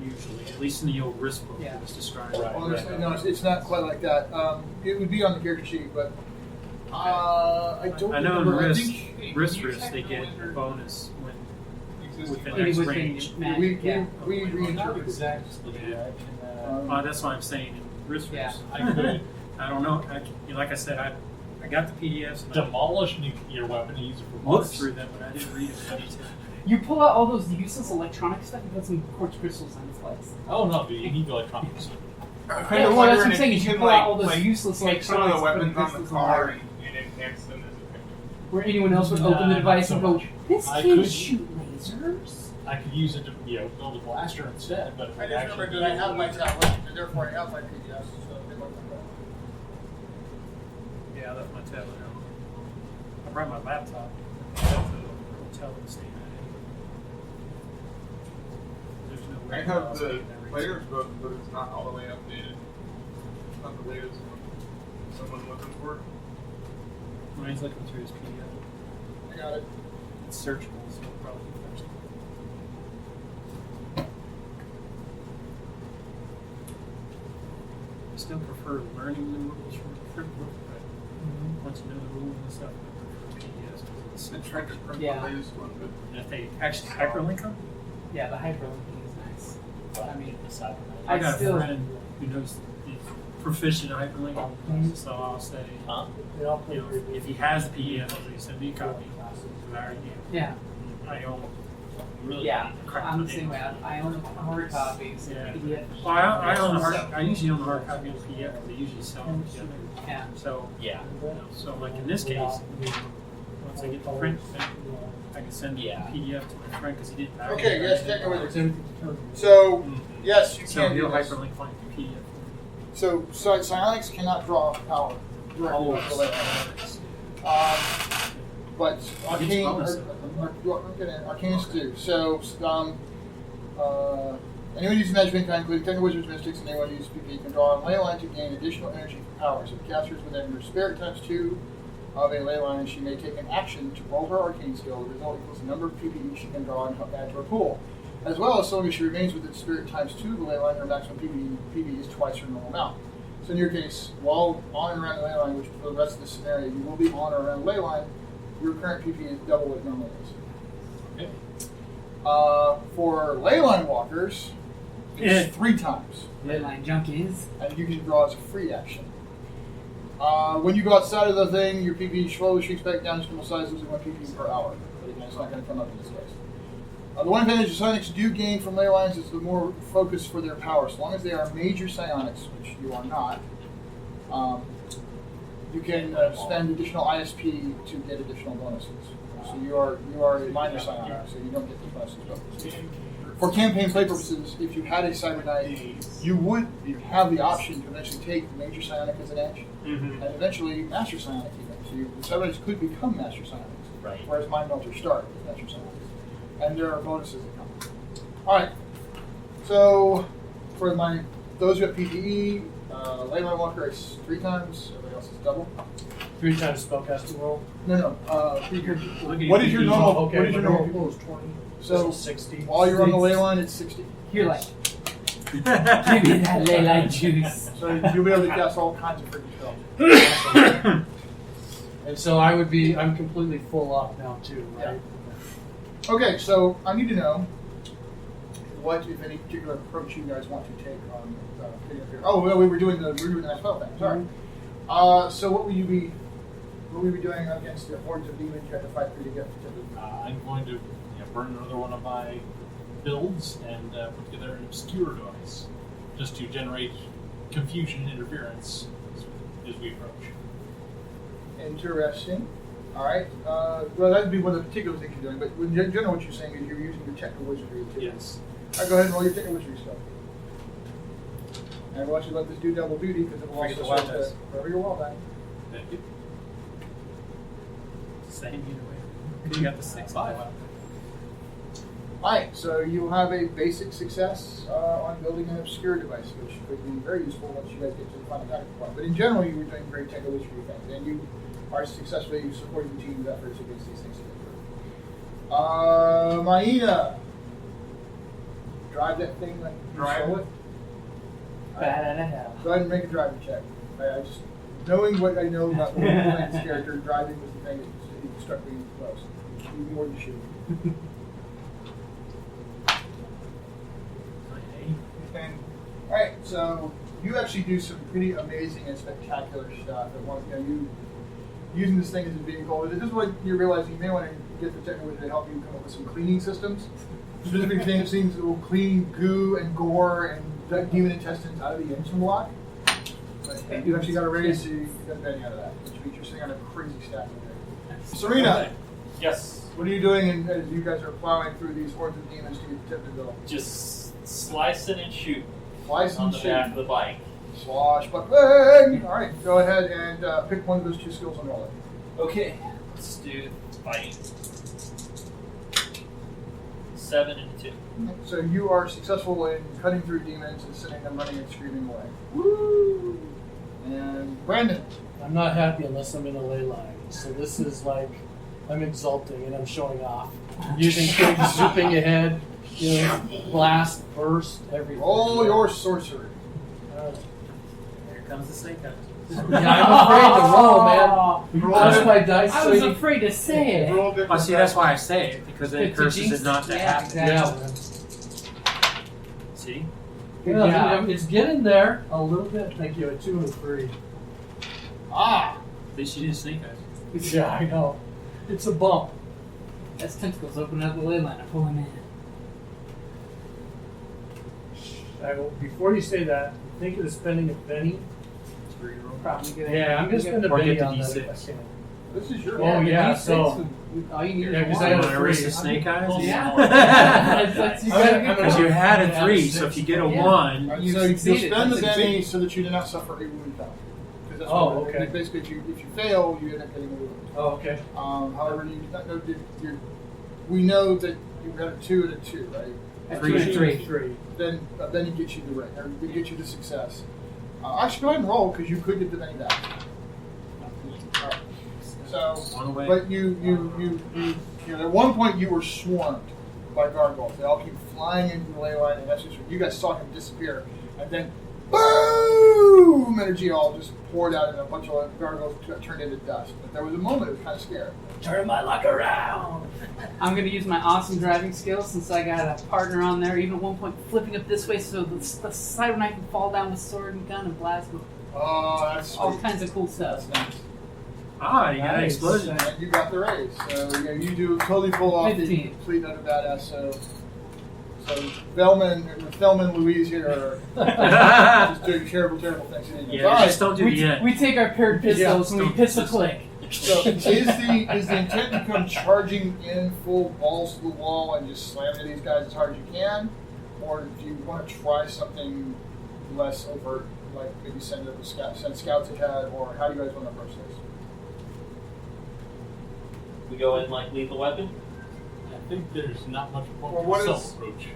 Usually, at least in the old risk book, it was described. No, it's not quite like that. It would be on the character sheet, but I don't. I know remember. in risk they get a bonus when within X range. We reinterpret exactly. That's what I'm saying. In risk, I could. I don't know. Like I said, I got the PDFs. And demolish your weapon and use it for looked through them, but I didn't read it. You pull out all those useless electronic stuff and put some quartz crystals on its legs. Oh no, dude, you need electronics. That's what I'm saying. Is you pull out all those useless take some of the electronics weapons on the car and enhance them as a picture. Where anyone else would open the device and go, "This can shoot lasers." I could use it to build a blaster instead, but I just remember that I have my tablet, and therefore I have my PDFs, so they look like that. Yeah, I left my tablet out. I brought my laptop. I left the hotel and stayed at it. There's no way I have the player's book, but it's not all the way updated. It's not the latest one. Someone looking for it? Ryan's looking through his PDF. I got it. It's searchable, so it'll probably be first. I still prefer learning the rules from the print book, but once you know the rules and stuff, I prefer PDFs because I tried to print Yeah. the latest one, but And if they actually hyperlink them. Yeah, the hyperlinking is nice. I mean, I I got still. a friend who knows he's proficient at hyperlinking, so I'll say, They all play you know, if he has the PDF, I'll say send me a copy. I already do. Yeah. I own. Yeah, I'm the same way. I own the hard copies. Yeah. PDF. Well, I own the hard. I usually own the hard copy of the PDF. They usually sell them together. Yeah. So Yeah. so like in this case, once I get the print, then I can send Yeah. the PDF to my friend because he didn't. have Okay, it. yes, techno-wizard. So, yes, you So can do he'll this. hyperlink find the PDF. So psionics cannot draw power directly off the ley lines. But arcanists do. So, anyone using Magic Kind, including Techno Wizards, Mystics, and anyone who uses PP, can draw on ley line to gain additional energy from powers. If casters within her spirit times 2 of a ley line, she may take an action to roll her arcane skill. The result equals the number of PPE she can draw and add to her pool. As well as so long as she remains within spirit times 2 of the ley line, her maximum PPE is twice her normal amount. So in your case, while on and around the ley line, which for the rest of the scenario, you will be on or around the ley line, your current PPE is double what it normally is. Okay. For ley line walkers, it's 3 times. Leyline junkies. And you can draw as a free action. When you go outside of the thing, your PPE slowly shrinks back down to normal size, losing 1 PPE per hour. But again, it's not going to come up in this case. The one advantage psionics do gain from ley lines is the more focus for their power. So long as they are major psionics, which you are not, you can spend additional ISP to get additional bonuses. So you are a minor psionic, so you don't get the bonuses. But for campaign play purposes, if you had a Cyber Knight, you would have the option to eventually take major psionic as an edge, and eventually master psionic even. So the Cyber Knights could become master psionics, Right. whereas Mind Melters start as master psionics. And there are bonuses that come. Alright, so for those who have PPE, ley line walker is 3 times, everybody else is double. 3 times spellcasting roll. No. What is your normal? Okay, What is your my normal? roll is 20. So 60. while you're on the ley line, it's 60. You're like, give me that leyline juice. So you'll be able to cast all kinds of freaking spells. And so I'm completely full up now too, right? Okay, so I need to know what, if any, particular approach you guys want to take on video here. Oh, well, we were doing the nice spell thing. Sorry. So what will you be doing against the hordes of demons you have to fight through to get to I'm going to burn another one of my builds and put together an obscure device just to generate confusion and interference as we approach. Interesting. All right. Well, that would be one of the particular things you're doing, but in general, what you're saying is you're using your techno wizardry too. Yes. All right, go ahead and roll your techno wizardry stuff. And we'll actually let this do double duty because it will Forget also the wild dice. wherever your wild die. Thank you. Same either way. You got the 6. Alright, so you have a basic success on building an obscure device, which could be very useful once you guys get to the final tactical part. But in general, you were doing great techno wizardry things, and you are successfully supporting the team's efforts against these things. Maina, drive that thing like you stole it. Bad out of hell. Go ahead and make a driving check. I just knowing what I know about Wolfman's character, driving was the thing that struck me most. Even more than shooting. Alright, so you actually do some pretty amazing and spectacular stuff. You using this thing as a vehicle. This is what you're realizing you may want to get the technology to help you come up with some cleaning systems. Specific things that will clean goo and gore and demon intestines out of the engine block. But you actually got a raise, so you got a betting out of that, which means you're sitting on a crazy stack of there. Serena, Yes. what are you doing as you guys are plowing through these hordes of demons to get to the bill? Just slice it and shoot Slice on and the shoot. back of the bike. Swashbuckling! Alright, go ahead and pick one of those 2 skills and roll it. Okay, let's do fighting. 7 and 2. So you are successful in cutting through demons and sending them running and screaming away. Woo! And Brandon. I'm not happy unless I'm in a ley line. So this is like, I'm exulting and I'm showing off. Using things, zipping ahead, blast, burst, everything. Roll your sorcery. Here comes the snake hunt. Yeah, I'm afraid to roll, man. That's my dice. I so was you- afraid to say it. Roll different Well, see, that's why I say it, because then it It's a curses jinx. it not to Yeah, happen. exactly. Yeah. See? Yeah, Yeah. it's getting there a little bit. Thank you. A 2 and a 3. Ah! At least you didn't sneak us. Yeah, I know. It's a bump. As tentacles open up the ley line, I pull him in. Before you say that, think of spending a penny. Probably good. Yeah, I'm gonna spend a Or penny get the on that if I D6. can. This is your Oh, yeah, D6 so. all you need Yeah, is 'cause one. I had a Want to erase 3. the snake eyes? Yeah. I'm Because you had a Yeah, 3, so if you get a Yeah. 1, Right, You so you succeeded. spend the That's penny so that you do not suffer a wound die. 'Cause that's Oh, what- okay. Basically, if you fail, you end up getting a wound. Oh, okay. However, you do not know we know that you got a 2 and a 2, right? A 3 2 and and a 3. 3. Then he gets you the ring, or he gets you the success. Actually, go ahead and roll because you could get the penny back. All right. So, one away. but you know, at one point you were swarmed by gargoyles. They all came flying into the ley line, and that's just you guys saw him disappear, and then boom! Energy all just poured out, and a bunch of gargoyles turned into dust. But there was a moment it was kind of scary. Turn my luck around. I'm going to use my awesome driving skills since I got a partner on there. Even at one point, flipping it this way so the cyber knight can fall down with sword and gun and plasma. Oh, that's All sweet. kinds of cool stuff. That's nice. Ah, you got an Nice. explosion. And you got the raise, so you do totally pull off the 15. complete utter badass. So Thelma and Louise here are just doing terrible things. Yeah, just don't do the end. We take our paired pistols and we don't- pistol click. So is the intent to come charging in full balls to the wall and just slam into these guys as hard as you can, or do you want to try something less overt, like maybe send scouts ahead, or how do you guys want to approach this? We go in like lethal weapon. I think there's not much point Well, to what is- self-approach.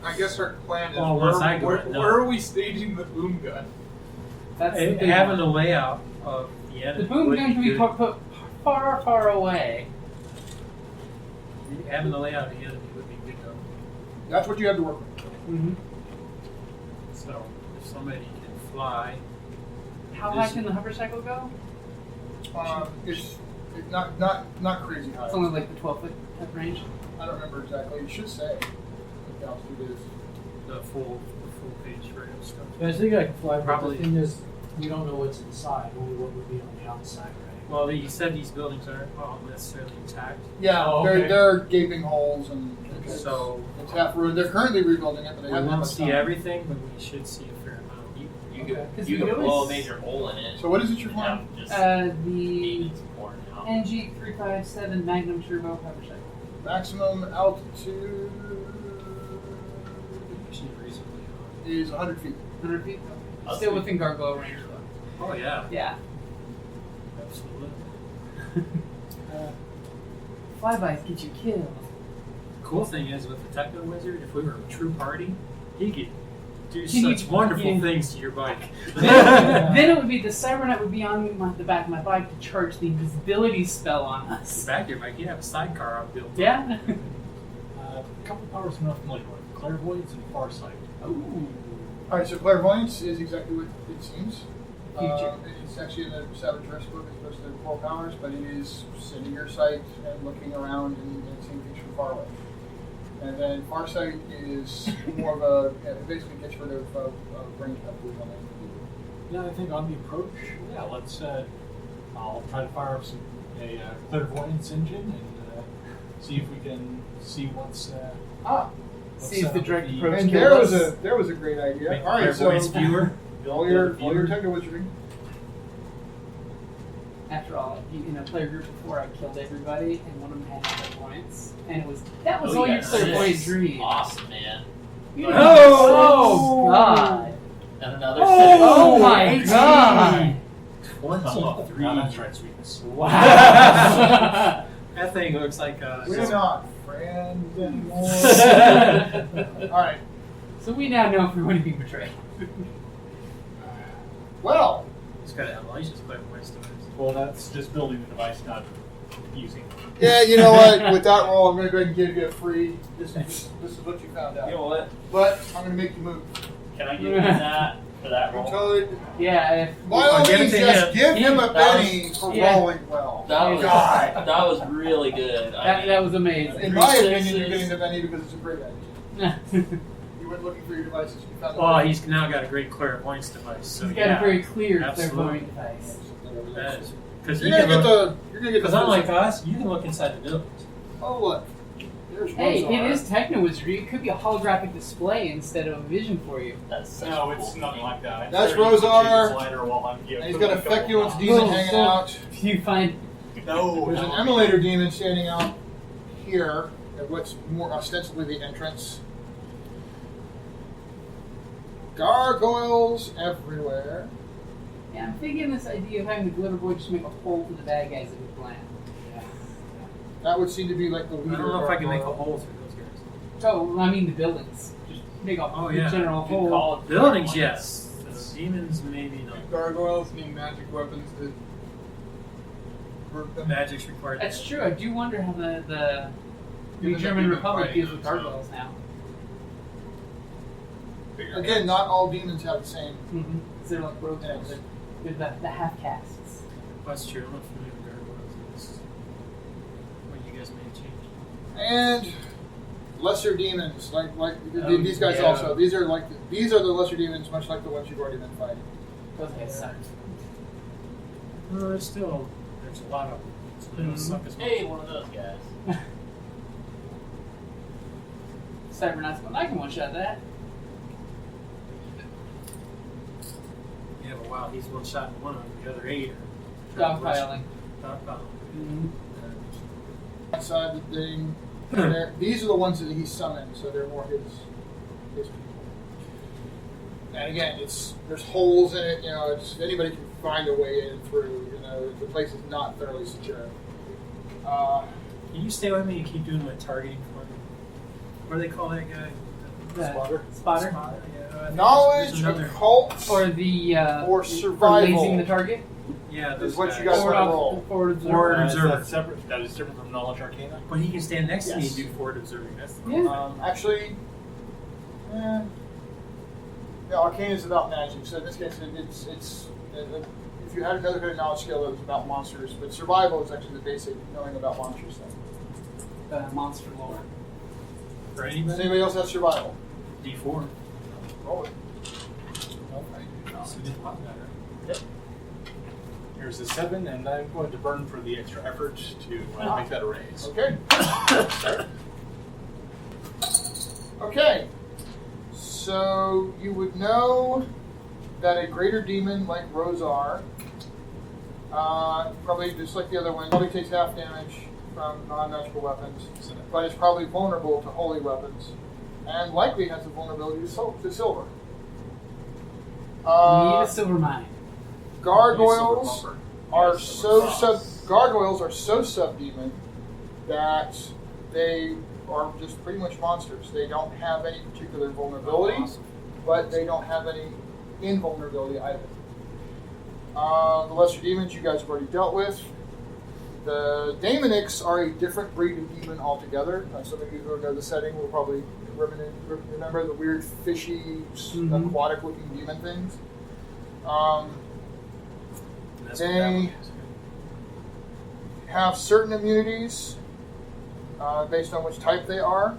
I guess our plan is Well, once I go where, in, no. where are we staging the boom gun? That's the big Having one. a layout of the enemy. The boom would gun can be good. put far, far away. Having the layout of the enemy would be good though. That's what you have to work with. Mm-hmm. So if somebody can fly, How high can the hover cycle go? It's not crazy high. It's only like the 12-foot type range. I don't remember exactly. You should say what the altitude is. the full page rail stuff. I think I can fly, but Probably. the thing is, we don't know what's inside, only what would be on the outside, right? Well, you said these buildings aren't all necessarily intact. Yeah, Oh, okay. there are gaping holes and So it's half ruined. They're currently rebuilding it, but they we haven't had won't much see time. everything, but we should see a fair amount. You Okay. could 'Cause you we could always- blow a major hole in it. So what is it you're and flying? have just The maintenance worn out. NG357 Magnum Turbo hover cycle. Maximum altitude Actually, reasonably is 100 feet. 100 feet. That's Still sweet. within gargoyle range though. high. Oh yeah, Yeah. absolutely. Flybys get you killed. Cool thing is with the Techno Wizard, if we were a true party, he could do Can you- such wonderful can- things to your bike. Then it would be the cyber knight would be on the back of my bike to charge the invisibility spell on us. Back your bike, you have a sidecar outbuilt. Yeah. A couple powers I'm not familiar with: clairvoyance and farsight. Ooh. All right, so clairvoyance is exactly what it seems. Future. It's actually in the Savage Dress book as opposed to the 12 powers, but it is sitting your sight and looking around and seeing things from far away. And then Farsight is more of it basically gets rid of range numbers on anything. Yeah, I think on the approach, yeah, let's. I'll try to fire up a clairvoyance engine and see if we can see what's. See if the direct the- approach And kills there us. was a great idea. Make All right, so clairvoyance viewer. all your techno wizardry. After all, in a player group before, I killed everybody, and one of them had clairvoyance, and that was all yeah, your clairvoyant six. dream. Awesome, man. Oh God! And another Oh six. my 18. God! 23. Now that's right, sweetness. Wow! That thing looks like a. We're not friends anymore. All right. So we now know if we want to be betrayed. Well, It's got Elijah's clairvoyance to it. Well, that's just building the device, not using it. yeah, you know what? With that roll, I'm going to go ahead and give you a free. This is what you found out. You know what? But I'm going to make you move. Can I give you that for that roll. Totally. Yeah. By all give it means, to just him. give him a That penny for yeah. rolling well. That was really good. That was amazing. In my opinion, you're getting the penny because it's a great idea. You went looking for your devices. You found Well, he's now got a great clairvoyance device. So He's got a very clear absolutely. clairvoyant device. That is because You're gonna get the. You're gonna get the. Because unlike us, you can look inside the buildings. Oh look. There's Hey, Rosar. it is techno-wizardry. It could be a holographic display instead of a vision for you. That's such No, a it's cool nothing thing. like that. That's It's very Rosar. slider while I'm And he's got a feculence demon hanging out. You find No, There's an emulator demon standing out here at what's more ostensibly the entrance. Gargoyles everywhere. yeah, I'm thinking this idea of having the glitter boy just make a hole for the bad guys is a good plan. That would seem to be like the I leader. don't know if I can make a gargoyle. hole through those guys. So I mean the buildings. Just make a general You could hole. call it Buildings, clairvoyance. yes. The demons, maybe not. Gargoyles need magic weapons to work them. Magic's required. That's true. I do wonder how the Given that German we've been Republic fighting deals with them, so- gargoyles now. Again, not all demons have the same. Mm-hmm. So they're like rogues. Yes. They're the half castes. That's true. I'm not familiar with gargoyles. This is what you guys may change. And lesser demons, like these guys yeah. also. These are the lesser demons, much like the ones you've already been fighting. Those guys suck. No, there's a lot of them. So they don't suck as much. Hey, one of those guys. Cybernauts going, I can one-shot that. Yeah, but wow, he's one shot in one of them. The other 8 are Dogpiling. Dogpiling. Mm-hmm. Outside the thing, these are the ones that he summoned, so they're more his people. And again, there's holes in it. You know, anybody can find a way in through. You know, the place is not thoroughly secure. Can you stay with me and keep doing my targeting for me? What do they call that guy? Spotter. Yeah, Knowledge, there's another- occult, Or the or for survival lasing the target. Yeah, is those what guys. you guys want to roll. Forward observer. Forward Is observer. that separate? That is different from knowledge arcana. But he can stand next to me Yes. and do forward observing. That's the Yeah. Actually, Arcane is about magic. So in this case, it's if you had another kind of knowledge skill, it was about monsters. But survival is actually the basic knowing about monsters thing. Monster lore. For Does anybody? anybody else have survival? D4. Roll it. So just pop that, right? Here's a 7, and I'm going to burn for the extra effort to make that a raise. Okay. Okay. So you would know that a greater demon like Rosar, probably just like the other one, probably takes half damage from non-magical weapons, but is probably vulnerable to holy weapons, and likely has a vulnerability to silver. Need a silver mine. Gargoyles are so sub-demon that they are just pretty much monsters. They don't have any particular vulnerability, but they don't have any invulnerability either. The lesser demons you guys have already dealt with. The demonics are a different breed of demon altogether. Some of you who know the setting will probably remember the weird fishy, aquatic-looking demon things. They have certain immunities based on which type they are,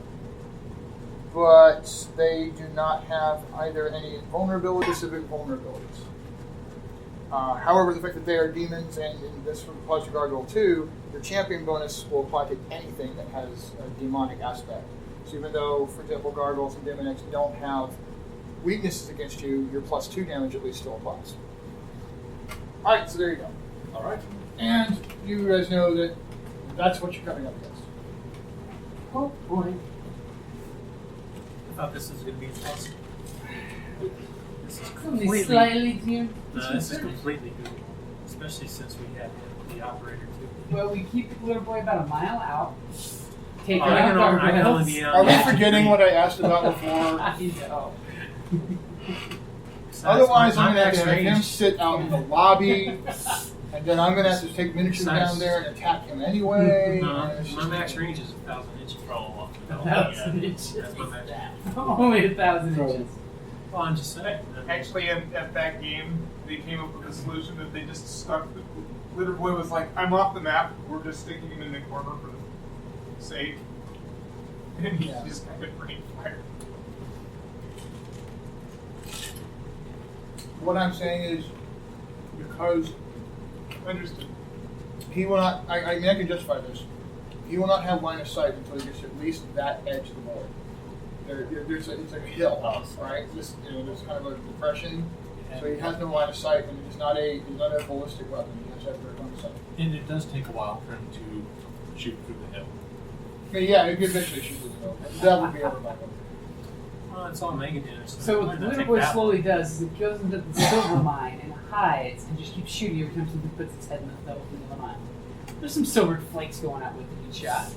but they do not have either any specific vulnerabilities. However, the fact that they are demons, and this applies to Gargoyle too, their champion bonus will apply to anything that has a demonic aspect. So even though, for example, Gargoyles and Demonics don't have weaknesses against you, your +2 damage at least still applies. Alright, so there you go. Alright. And you guys know that that's what you're coming up against. Oh boy. I thought this was going to be impossible. This is Only completely. slightly new. No, this is completely new. Especially since we had the operator too. Well, we keep the glitter boy about a mile out. Take Oh, her I out can only gargoyles. be out. Are we forgetting what I asked about before? I know. Otherwise, I'm my going to have to have max him range. sit out in the lobby, and then I'm going to have to take miniatures Nice. down there and attack him anyway. No, and it's my just- max range is 1,000 inches. Roll off. 1,000 inches. That's my max. Only 1,000 inches. Well, I'm just saying. Actually, at that game, they came up with a solution that they just stuck. Litter Boy was like, "I'm off the map. We're just sticking him in the corner for the sake," and he just kind of rain fire. What I'm saying is, because Understood. he will not. I mean, I can justify this. He will not have line of sight until he gets to at least that edge of the board. It's like a hill, right? There's kind of a depression, so he has no line of sight, and he's not a ballistic weapon. He has to have direct line of sight. And it does take a while for him to shoot through the hill. I mean, yeah, he could eventually shoot through the hill. That would be everybody. Well, it's all Megan did. So what the Litter Boy slowly does is it goes into the silver mine and hides and just keeps shooting every time something puts its head in the opening of the mine. There's some silver flakes going out with each shot.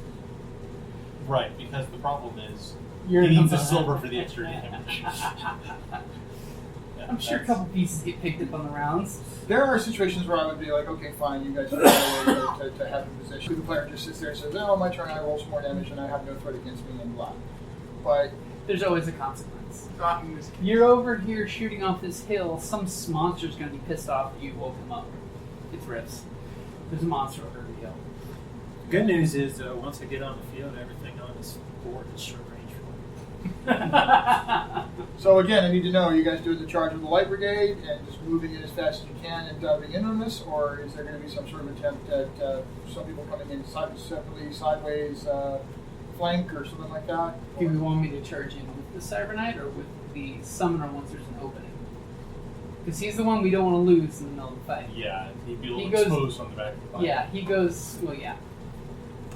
Right, because the problem is You're he needs the the silver for the extra damage. I'm sure a couple pieces get picked up on the rounds. There are situations where I would be like, okay, fine, you guys figure out a way to have the position. The player just sits there and says, oh, my turn, I roll some more damage and I have no threat against me and blah. But there's always a consequence. Not in this case. You're over here shooting off this hill, some monster's going to be pissed off that you woke him up. It's Riffs. There's a monster over the hill. The good news is, once I get on the field, everything on this board is short range for me. So again, I need to know, are you guys doing the charge of the light brigade and just moving in as fast as you can and diving in on this, or is there going to be some sort of attempt at some people coming in separately, sideways, flank or something like that? Do you want me to charge in with the Cyber Knight or with the Summoner once there's an opening? Because he's the one we don't want to lose in the middle of the fight. Yeah, he'd be a little exposed on the back of the fight. Yeah, he goes, well, yeah.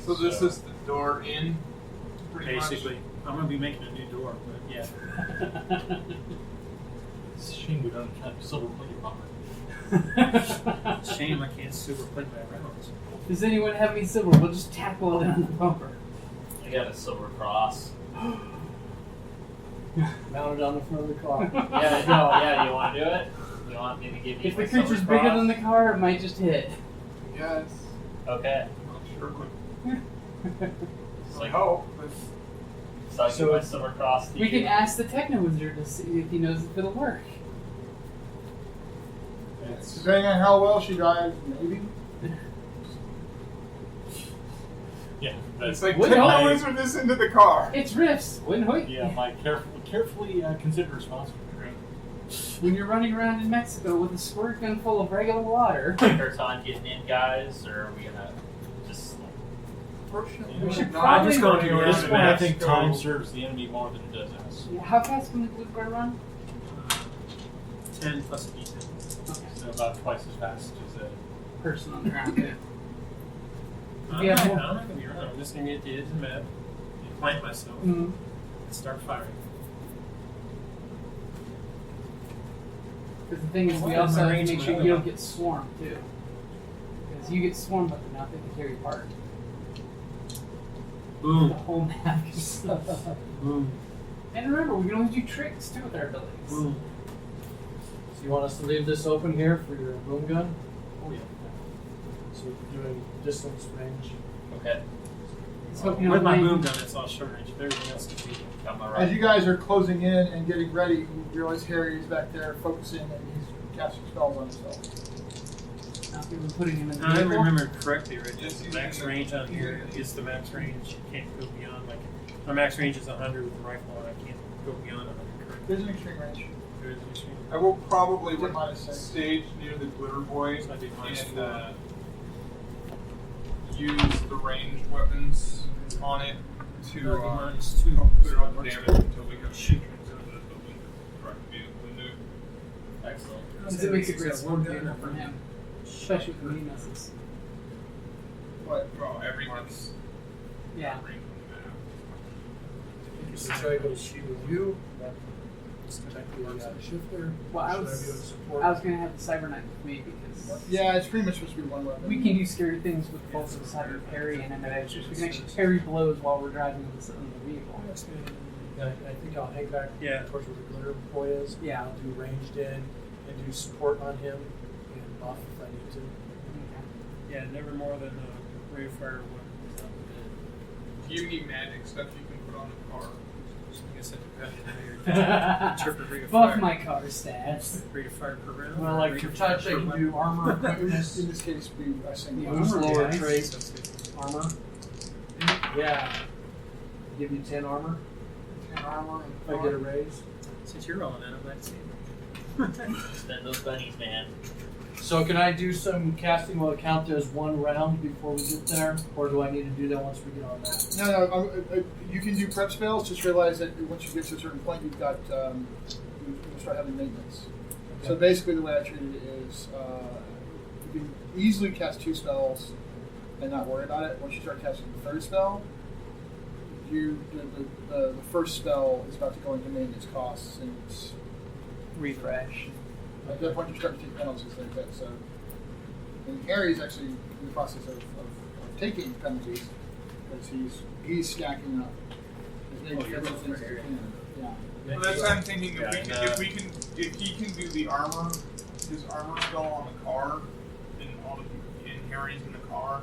So this is the door in, pretty Basically. I'm going to be making a new door, but yeah. It's a shame we don't have silver plate bumper. Shame I can't super plate my rounds. Does anyone have any silver? We'll just tackle it on the bumper. I got a silver cross. Mounted on the front of the car. Yeah, you want to do it? You want me to give you If my the creature's silver bigger cross? than the car, it might just hit. Yes. Okay. Sure. It's like, oh. So I give my silver cross to We you. can ask the Techno Wizard to see if he knows if it'll work. Depending on how well she drives, maybe. Yeah, It's like, Wouldn't take the hope. wizard this into the car. It's Riffs. Wouldn't hoit. Yeah, my carefully considered response. When you're running around in Mexico with a squirt gun full of regular water. Take our time getting in, guys, or are we gonna just? We should I'm probably just going to go this around one. I and think go- time serves the enemy more than it does us. Yeah, how fast can the blue car run? 10 plus a D10. Okay. So about twice as fast as a Person on the ground. Yeah. I'm Yeah. not going to be running. I'm just going to get to the edge of the map and plant myself Mm-hmm. and start firing. Because the thing is, we What is also my have to range make sure on you that? don't get swarmed too. Because you get swarmed like enough, they can tear you apart. The Boom. whole map is Boom. And remember, we can always do tricks too with our abilities. Boom. So you want us to leave this open here for your boom gun? Oh, yeah. So we're doing distance range. Okay. Let's hope you With don't my land- boom gun, it's all short range. But everything else can be. Got my As right. you guys are closing in and getting ready, you realize Harry is back there focusing and he's casting spells on himself. Now, we're putting him in the I vehicle. remember correctly, right? Yes, The you max did. range on here is the max range. You can't go beyond, like, my max range is 100 with the rifle, and I can't go beyond 100 correct? There's an extreme range. There is an extreme. I will probably Did minus 6. stage near the glitter boy So I did minus and 4. use the ranged weapons on it to No, it'd be minus 2. help clear So out the much damage better. until we get Shoot. Right, vehicle new. Excellent. Because it makes a great sword vehicle for him. Especially with the mini missiles. What? Well, everything's Yeah. So should I go shoot with you? Protect the shifter? Well, I Should was be able to support? going to have the Cyber Knight with me because Yeah, it's pretty much supposed to be one weapon. we can do scary things with both of us having parry and ambidextrous. We can actually parry blows while we're driving in the vehicle. I think I'll hang back Yeah. towards where the glitter boy is. Yeah. I'll do ranged in and do support on him and buff if I need to. Yeah, never more than a rate of fire one. If you need magic stuff you can put on the car. I guess it depends on how you interpret rate of Fuck fire. my car stats. Rate of fire per round. Well, or like rate for of fire touch, I per can weapon. do armor In equipment, this case, I think Yeah. boost Armor, lower yeah. trait, That's good. armor. Yeah. Give you 10 armor 10 armor. if I get a raise. Since you're rolling that, I'm glad to see it. Spend those bunnies, man. So can I do some casting? Will it count as one round before we get there? Or do I need to do that once we get on that? No, you can do prep spells. Just realize that once you get to a certain point, you've got you start having maintenance. So basically, the way I treat it is you can easily cast 2 spells and not worry about it. Once you start casting the 3rd spell, the first spell is about to go into maintenance costs, and it's, Refresh. at that point you start to take penalties like that. So, and Harry's actually in the process of taking penalties because he's stacking up as many different things as he can. Yeah. Well, that's what I'm thinking. Yeah, If he can do the armor, his armor spell on the car, and Harry's in the car,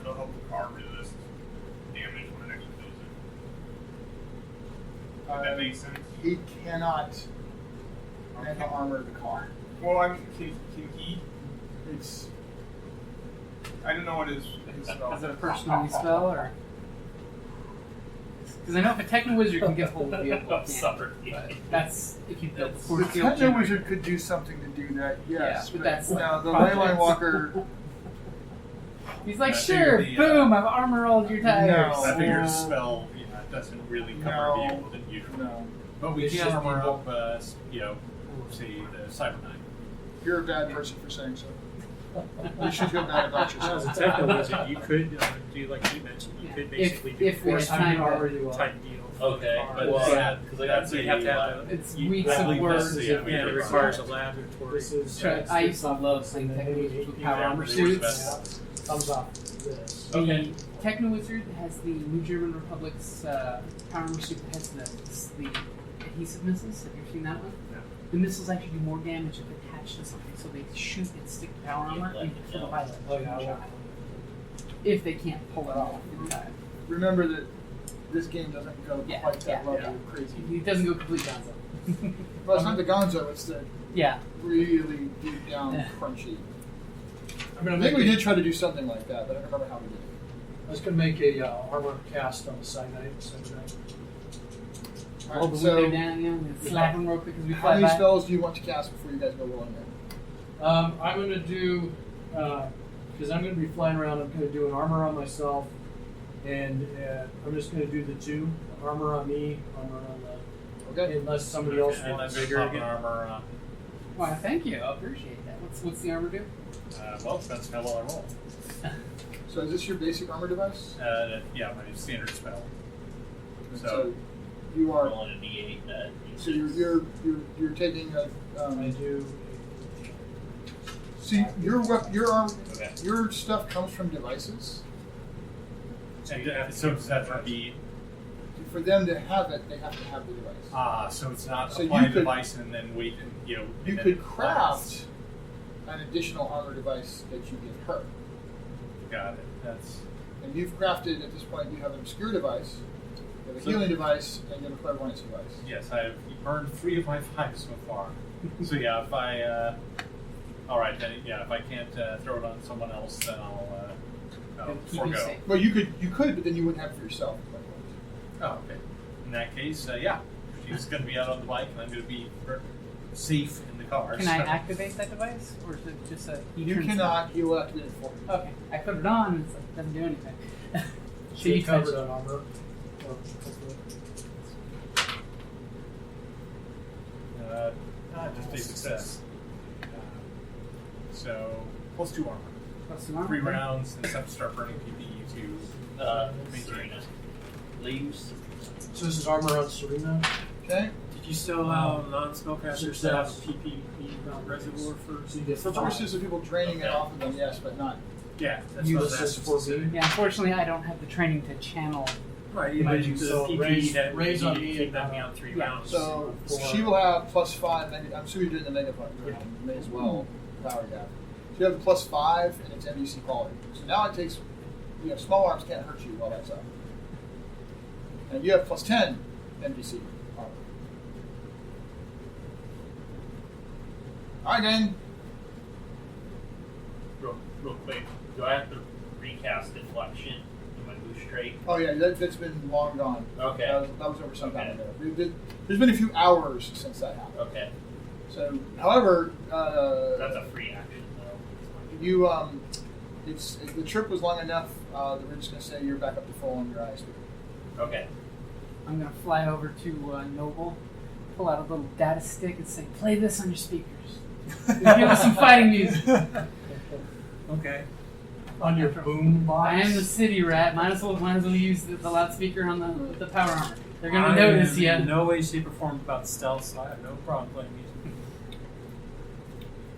it'll help the car resist damage when it actually does it. Does that make sense? He cannot mega armor the car. Well, I mean, can he? It's I don't know what his spell. Is it a personality spell or? Because I know if a Techno Wizard can get hold of the vehicle, but that's if you build the the force field. Techno Wizard could do something to do that, yes. Yeah, but that's no, the projects. Leyline Walker. He's like, I sure, figured the, boom, I've armor rolled your tires. I figure a spell, doesn't really cover a vehicle than usual. No. But we It's can just armor people. up, say the Cyberknife. You're a bad person for saying so. You should feel bad about As a yourself. techno wizard, you could do like you mentioned. You could basically do if we force have time armor you are. type deal. for Okay, the car. but Well, yeah, because that's you have to have It's you- weeks I of believe work. this is- Yeah, it requires a laboratory. This is I used to love seeing Techno Wizards with power armor suits. Thumbs up. This. The Techno Wizard has the New German Republic's power armor suit that has the adhesive missiles. Have you ever seen that one? Yeah. The missiles actually do more damage if attached to something, so they shoot and stick to power armor and kill the pilot. Oh yeah. Shot. If they can't pull it off in time. Remember that this game doesn't go Yeah, quite that yeah, level yeah. crazy. It doesn't go complete gonzo. Well, it's not the Gonzo, it's the Yeah. really deep down Yeah. crunchy. I'm gonna I make think we a- did try to do something like that, but I don't remember how we did it. I was gonna make a armor cast on the cyanide. All All right, the so window down, slap them real quick as we how fly many by. spells do you want to cast before you guys go rolling in? I'm gonna do because I'm gonna be flying around. I'm gonna do an armor on myself, and I'm just gonna do the 2 armor on me, armor on the. Okay. Unless somebody else And wants. then pop an armor on. Why, thank you. I appreciate that. What's the armor do? Well, it depends how well I roll. So is this your basic armor device? Yeah, my standard spell. So you are. rolling a D8. So you're taking a. I do. See, Okay. your stuff comes from devices. So does that be? For them to have it, they have to have the device. So it's not So apply you the could- device and then wait and You and could then craft an additional armor device that you give her. Got it. That's And you've crafted, at this point, you have an obscure device, you have a healing device, and you have a clairvoyance device. yes. I've earned 3 of my 5 so far. So yeah, if I all right then if I can't throw it on someone else, then I'll Keep you forego. safe. Well, you could, but then you wouldn't have it for yourself. Oh, okay. In that case, she's going to be out on the bike, and I'm going to be safe in the car. Can I activate that device? Or is it just a. You cannot, you will activate it for you. Okay. I put it on, and it's like, doesn't do anything. So you covered on armor. Just a success. So plus 2 armor. Plus 2 armor. 3 rounds, and have to start burning PPE to maintain Serena. it. Leaves. So this is armor on Serena. Okay? Did you still allow non-spellcasters to have a PPE reservoir for? So you get For purposes of people draining it off of them, yes, but not. Yeah, that's You what I was this is asking for specifically. me. Yeah, unfortunately, I don't have the training to channel. Right, you Right, mentioned the so PPE that raise you on need to me keep and, that beyond 3 yeah. rounds. So For- she will have +5. I'm assuming you're doing the mega version. You may as well power gap. So you have the +5, and it's MDC quality. So now it takes. Small arms can't hurt you while that's up. And you have +10, NPC armor. All right, then. Real quick, do I have to recast Deflection in my boost trait? Oh yeah, that's been long gone. Okay. That was over some time ago. There's been a few hours since that happened. Okay. So, however, That's a free action, though. you the trip was long enough that we're just gonna say you're back up to full on your eyes. Okay. I'm gonna fly over to Noble, pull out a little data stick, and say, "Play this on your speakers. Give us some fighting music." Okay. On your boom box. I am the city rat. Might as well use the loudspeaker on the power armor. They're gonna notice you. In no way, shape, or form about stealth, so I have no problem playing music.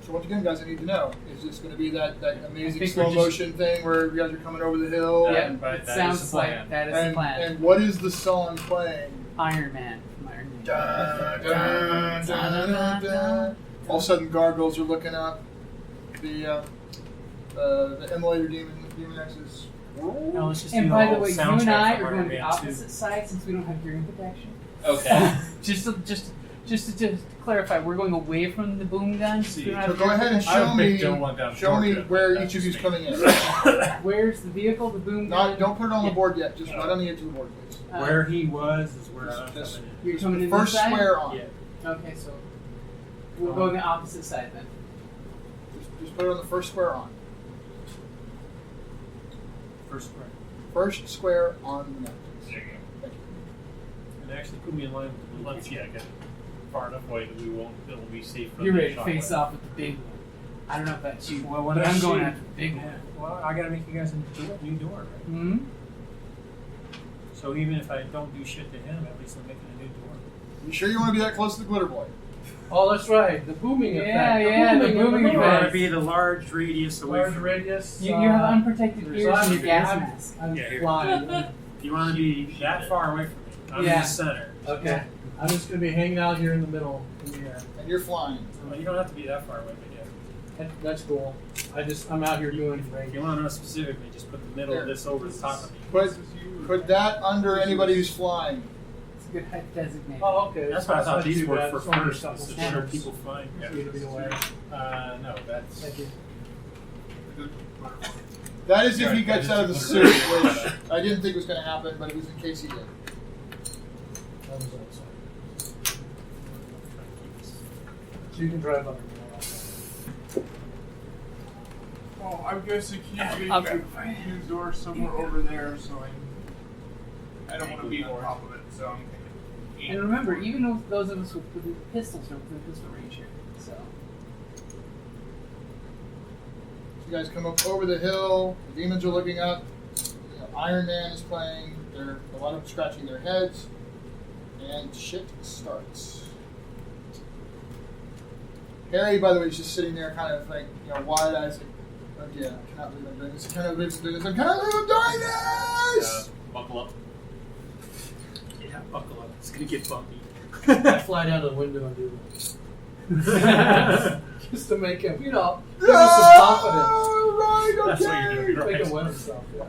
So once again, guys, I need to know: is this going to be that amazing think slow we're just- motion thing where you guys are coming over the hill? Yeah, and, it sounds like that is the plan. And what is the song playing? Iron Man. From Iron Man. Dun, dun, dun, dun, dun. All of a sudden, gargoyles are looking up. The immolator demon X's. No, let's just And do by the the whole way, you soundtrack and I from are Iron going to Man the 2. opposite side since we don't have hearing protection. Okay. Just to clarify, we're going away from the boom gun. See, We don't have So go ahead and hearing show me where each of you's coming in. protection. Where's the vehicle? The boom gun. Don't put it on the board yet. Just right on the edge of the board, please. Where he was is where I'm Just- coming in. You're coming in First this side? square on. Yeah. Okay, so we'll go on the opposite side then. Just put it on the first square on. First square. First square on the map. There you go. Thank you. And actually put me in line with the blue. Let's get far enough away that it'll be safe from You're the ready to shockwave. face off with the big one. I don't know if that's you, Well, when but I I'm going shoot- after the big one. Well, I gotta make you guys a new door, right? Hmm? So even if I don't do shit to him, at least I'm making a new door. You sure you want to be that close to the glitter boy? Oh, that's right. The booming effect. The booming You want to effect. be the large radius away Large from radius. You have unprotected there's ears and your gas I'm- mask. I'm Yeah, here. flying. You want to be that far away from me. I'm in Yeah. the center. Okay. I'm just going to be hanging out here in the middle in the air. And you're flying. Well, you don't have to be that far away, but yeah. That's cool. I'm out here doing If things. you want to know specifically, just put the middle of this over the top of me. Put that under anybody who's flying. It's a good height designation. Oh, okay. That's why I thought not these too were bad. for It's only a first, couple is to show steps. people flying. For you to be aware. No, that's... Thank you. That is if he Yeah, gets I out of the just- suit, which I didn't think was going to happen, but it was in case he did. That was outside. So you can drive under me. Oh, I'm guessing he's getting I'll that new door somewhere over there, so I don't want to be on top of it. So I'm thinking. And remember, even with those of us with pistols are within pistol range here. So You guys come up over the hill. The demons are looking up. You know, Iron Man is playing. They're a lot of them scratching their heads, and shit starts. Harry, by the way, is just sitting there, kind of like wide eyes. Like, oh yeah, I cannot believe I'm doing this. I cannot believe I'm doing this. I cannot believe I'm doing this. Buckle up. Yeah, buckle up. It's going to get bumpy. I fly down to the window and do this. Just to make him, give him some confidence. Right, okay. That's what you're doing, right? Make him win himself, yeah.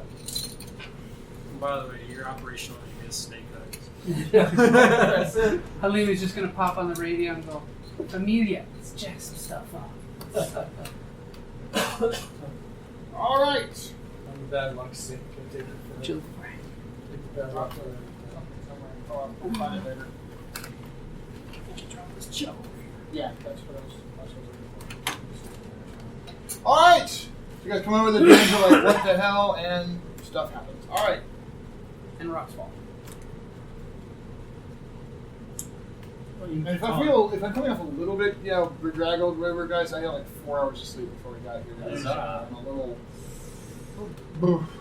And by the way, your operational name is Snake Eyes. That's it. Halena's just gonna pop on the radio and go, Amelia, let's check some stuff out. All right. I'm bad luck sick. Can take it for Chill. Take the bad luck for it. We'll find it later. Drop this show. Yeah, that's what I was looking for. All right. You guys come over the demons are like, what the hell? And stuff happens. All right. And rocks fall. And if I'm coming off a little bit, bedraggled, whatever, guys, I had like 4 hours of sleep before we got here. Guys. I'm a little.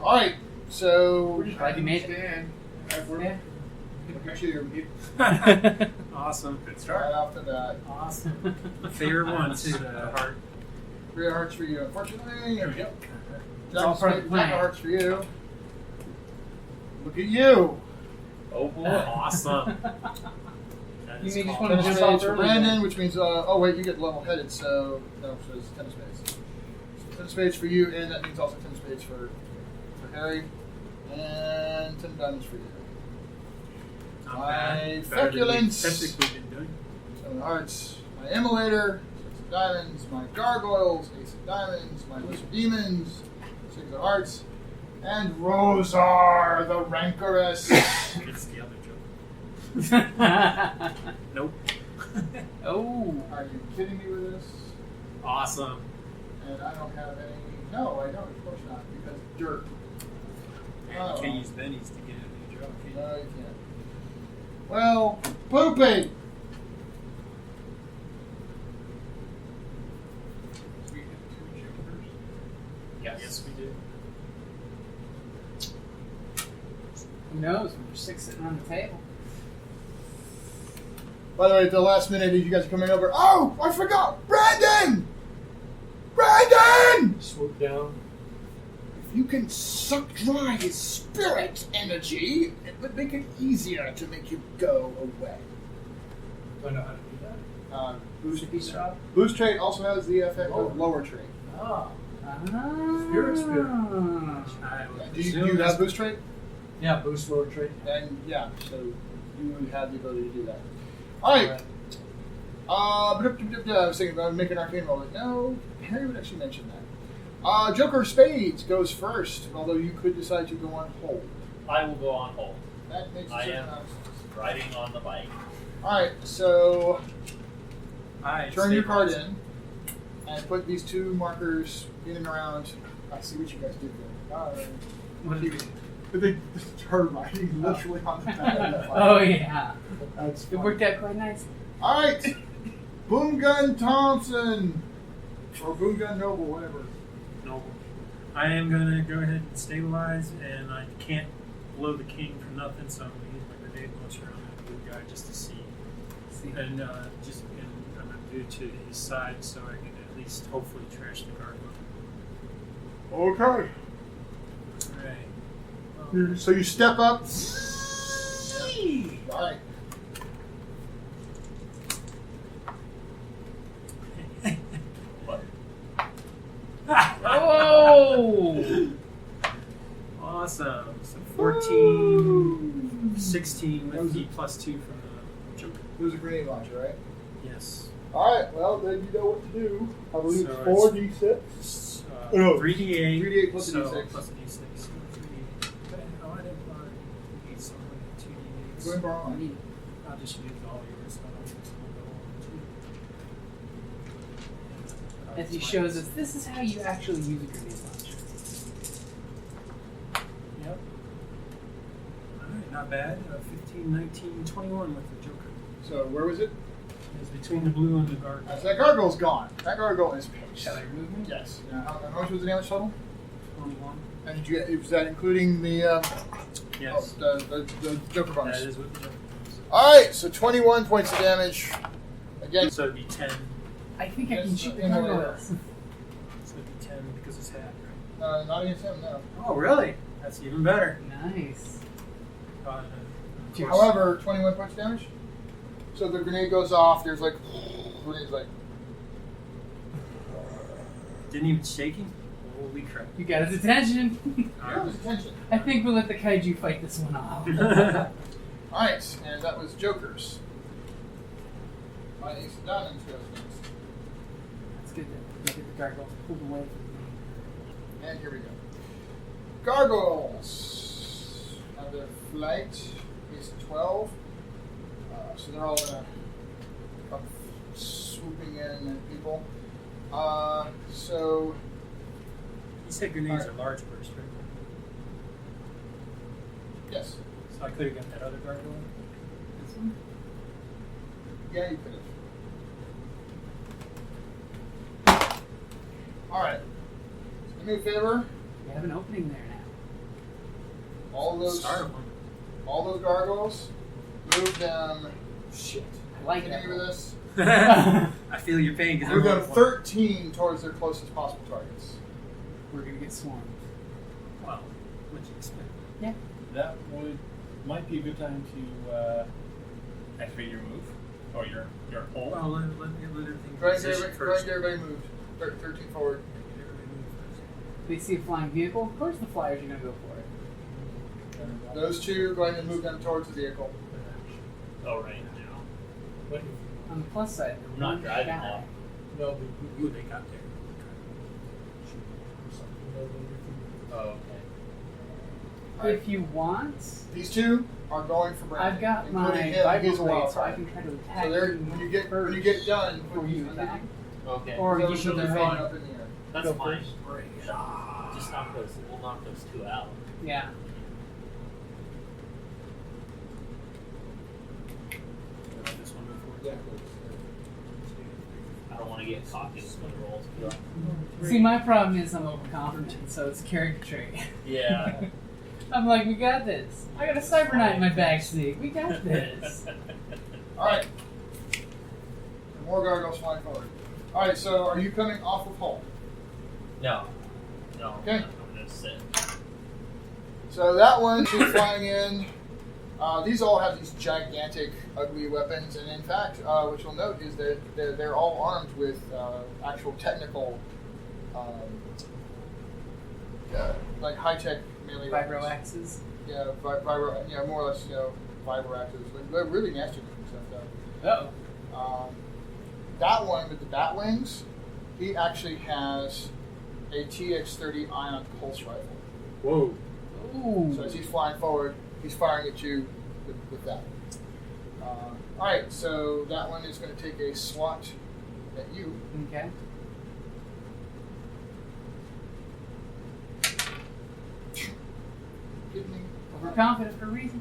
All right. So. Glad you made it. Yeah. Look at you. Awesome. Good Right start. off the bat. Awesome. Favorite one, too, the heart. 3 hearts for you. Unfortunately, there we go. It's all part of the plan. Jack of hearts for you. Look at you. Oh boy. Awesome. You may just awesome. want to Tennis jump spades off for early. Brandon, which means, oh wait, you get level-headed, so no, so it's 10 spades. So 10 spades for you, and that means also 10 spades for Harry, and 10 diamonds for you. Not My bad. Better than we've feculence. typically been doing. 7 of hearts. My immolator. 6 of diamonds. My gargoyles. Ace of diamonds. My lizard demons. 6 of hearts. And Rosar, the rancorous. It's the other joke. Nope. Oh. Are you kidding me with this? Awesome. And I don't have any. No, I don't. Of course not. Because dirt. And you can't use bennies to get a new job, can you? No, you can't. Well, poopy. We have 2 jokers. Yes, we do. Who knows? When you're 6 sitting on the table. By the way, at the last minute, you guys are coming over. Oh, I forgot, Brandon. Brandon. Swoop down. If you can suck dry his spirit energy, it would make it easier to make you go away. Do I know how to do that? Boost trait also has the effect of lower trait. Oh. Spirit. Do you have boost trait? Yeah, boost lower trait. And yeah, so you have the ability to do that. All right. I was thinking about making an arcane roll. No, Harry would actually mention that. Joker of Spades goes first, although you could decide to go on hold. I will go on hold. That makes I sense. am riding on the bike. All right, so I turn your card in and put these 2 markers in and around. I see what you guys did there. What did you do? They turn riding literally on the back of the bike. Oh, yeah. That's It funny. worked out quite nice. All right, Boom Gun Thompson or Boom Gun Noble, whatever. Noble. I am going to go ahead and stabilize, and I can't blow the king for nothing, so I'm going to use my grenade launcher on that blue guy just to see. And I'm going to do it to his side so I can at least hopefully trash the gargoyle. Okay. Alright. So you step up. All right. What? Oh! Awesome. So 14, 16 with the +2 from the Joker. It was a grenade launcher, right? Yes. All right. Well, then you know what to do. I believe So it's 4d6. No. 3d8. 3d8 plus a so d6. Plus a d6. So 3d8. Oh, I didn't buy 8, so I'm going to 2d8s. Go ahead and borrow mine. I'll just use all yours. So I don't think so. As he shows us, this is how you actually use a grenade launcher. Yep. Alright, not bad. 15, 19, 21 with the Joker. So where was it? It's between the blue and the gargoyle. So that gargoyle's gone. That gargoyle is pitched. Shall I remove him? Yes. Now, how much was the damage total? 21. And did you get, was that including the Yes. the Joker bonus? That is with the Joker bonus. All right. So 21 points of damage. Again. So it'd be 10. I think I can Yes, shoot the in order. gargoyles. So it'd be 10 because it's half, right? Not against him, no. Oh, really? That's even better. Nice. Of course. However, 21 points of damage. So the grenade goes off. There's like, grenade's like. Didn't even shake him? Holy crap. You got his attention. Yeah, it was attention. I think we'll let the kaiju fight this one off. All right, and that was Joker's. My ace of diamonds goes next. It's good to get the gargoyles pulled away from me. And here we go. Gargoyles have their flight is 12. So they're all gonna come swooping in at people. So You said grenades are large burst, right? yes, So I could have got that other gargoyle? This one? yeah, you could have. All right. So do me a favor. We have an opening there now. All those Start one. all those gargoyles, move them. Shit. I like Can it. you do this? I feel your pain because Move them 13 towards their closest possible targets. We're gonna get swarmed. Well, what'd you expect? Yeah. That might be a good time to activate your move or your hold. Well, let everything Try and position get first. everybody moved. 13 forward. Get everybody move first. They see a flying vehicle. Of course, the flyers are gonna go for it. Those two, go ahead and move them towards the vehicle. Oh, right now. But On the plus side, I'm not driving guy. now. no, but you they got there. Oh, okay. If you want, These two are going for Brandon. I've got my including him. Bible He's a wild blade, so I card. can try to attack So there, you when you get first done, before when you attack. Okay. Or they'll you show should the have fun up in the air. That's Go fine. first. Just knock those. We'll knock those two out. Yeah. This one before. Yeah. I don't want to get cocky with my rolls. See, my problem is I'm overconfident, so it's a character trait. Yeah. I'm like, we got this. I got a Cyber Knight in my backseat. We got this. Alright. More gargoyles flying forward. Alright, so are you coming off of Hulk? No. No. Okay. I'm going to sit. So that one, she's flying in. These all have these gigantic, ugly weapons, and in fact, what you'll note is that they're all armed with actual technical, like high-tech melee Vibro weapons. axes. Yeah, vibro, yeah, more or less, vibro axes. Like, they're really nasty looking stuff, though. Uh-oh. That one with the bat wings, he actually has a TX-30 ion pulse rifle. Whoa. Ooh. So as he's flying forward, he's firing at you with that. Alright, so that one is going to take a swat at you. Okay. Overconfident for a reason.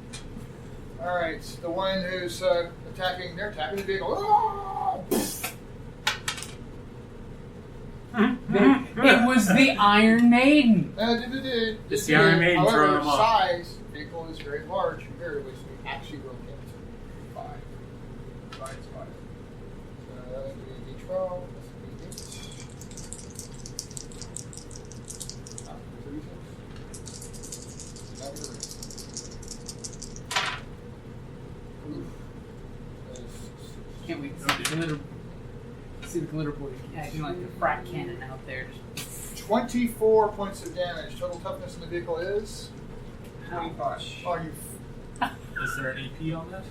Alright, the one who's attacking, they're attacking the vehicle. Ah! It was the Iron Maiden. It's the Iron Maiden However, throwing them off. size, vehicle is very large comparatively, so we actually will hit. 5. 5 is 5. So that would be a D12. That's a D8. Ah, 36. Not gonna raise. Oof. That is Can't wait to see the glitter. See the glitter boy acting like a frat cannon out there. 24 points of damage. Total toughness in the vehicle is? 25. Oh, you. Is there an AP on that?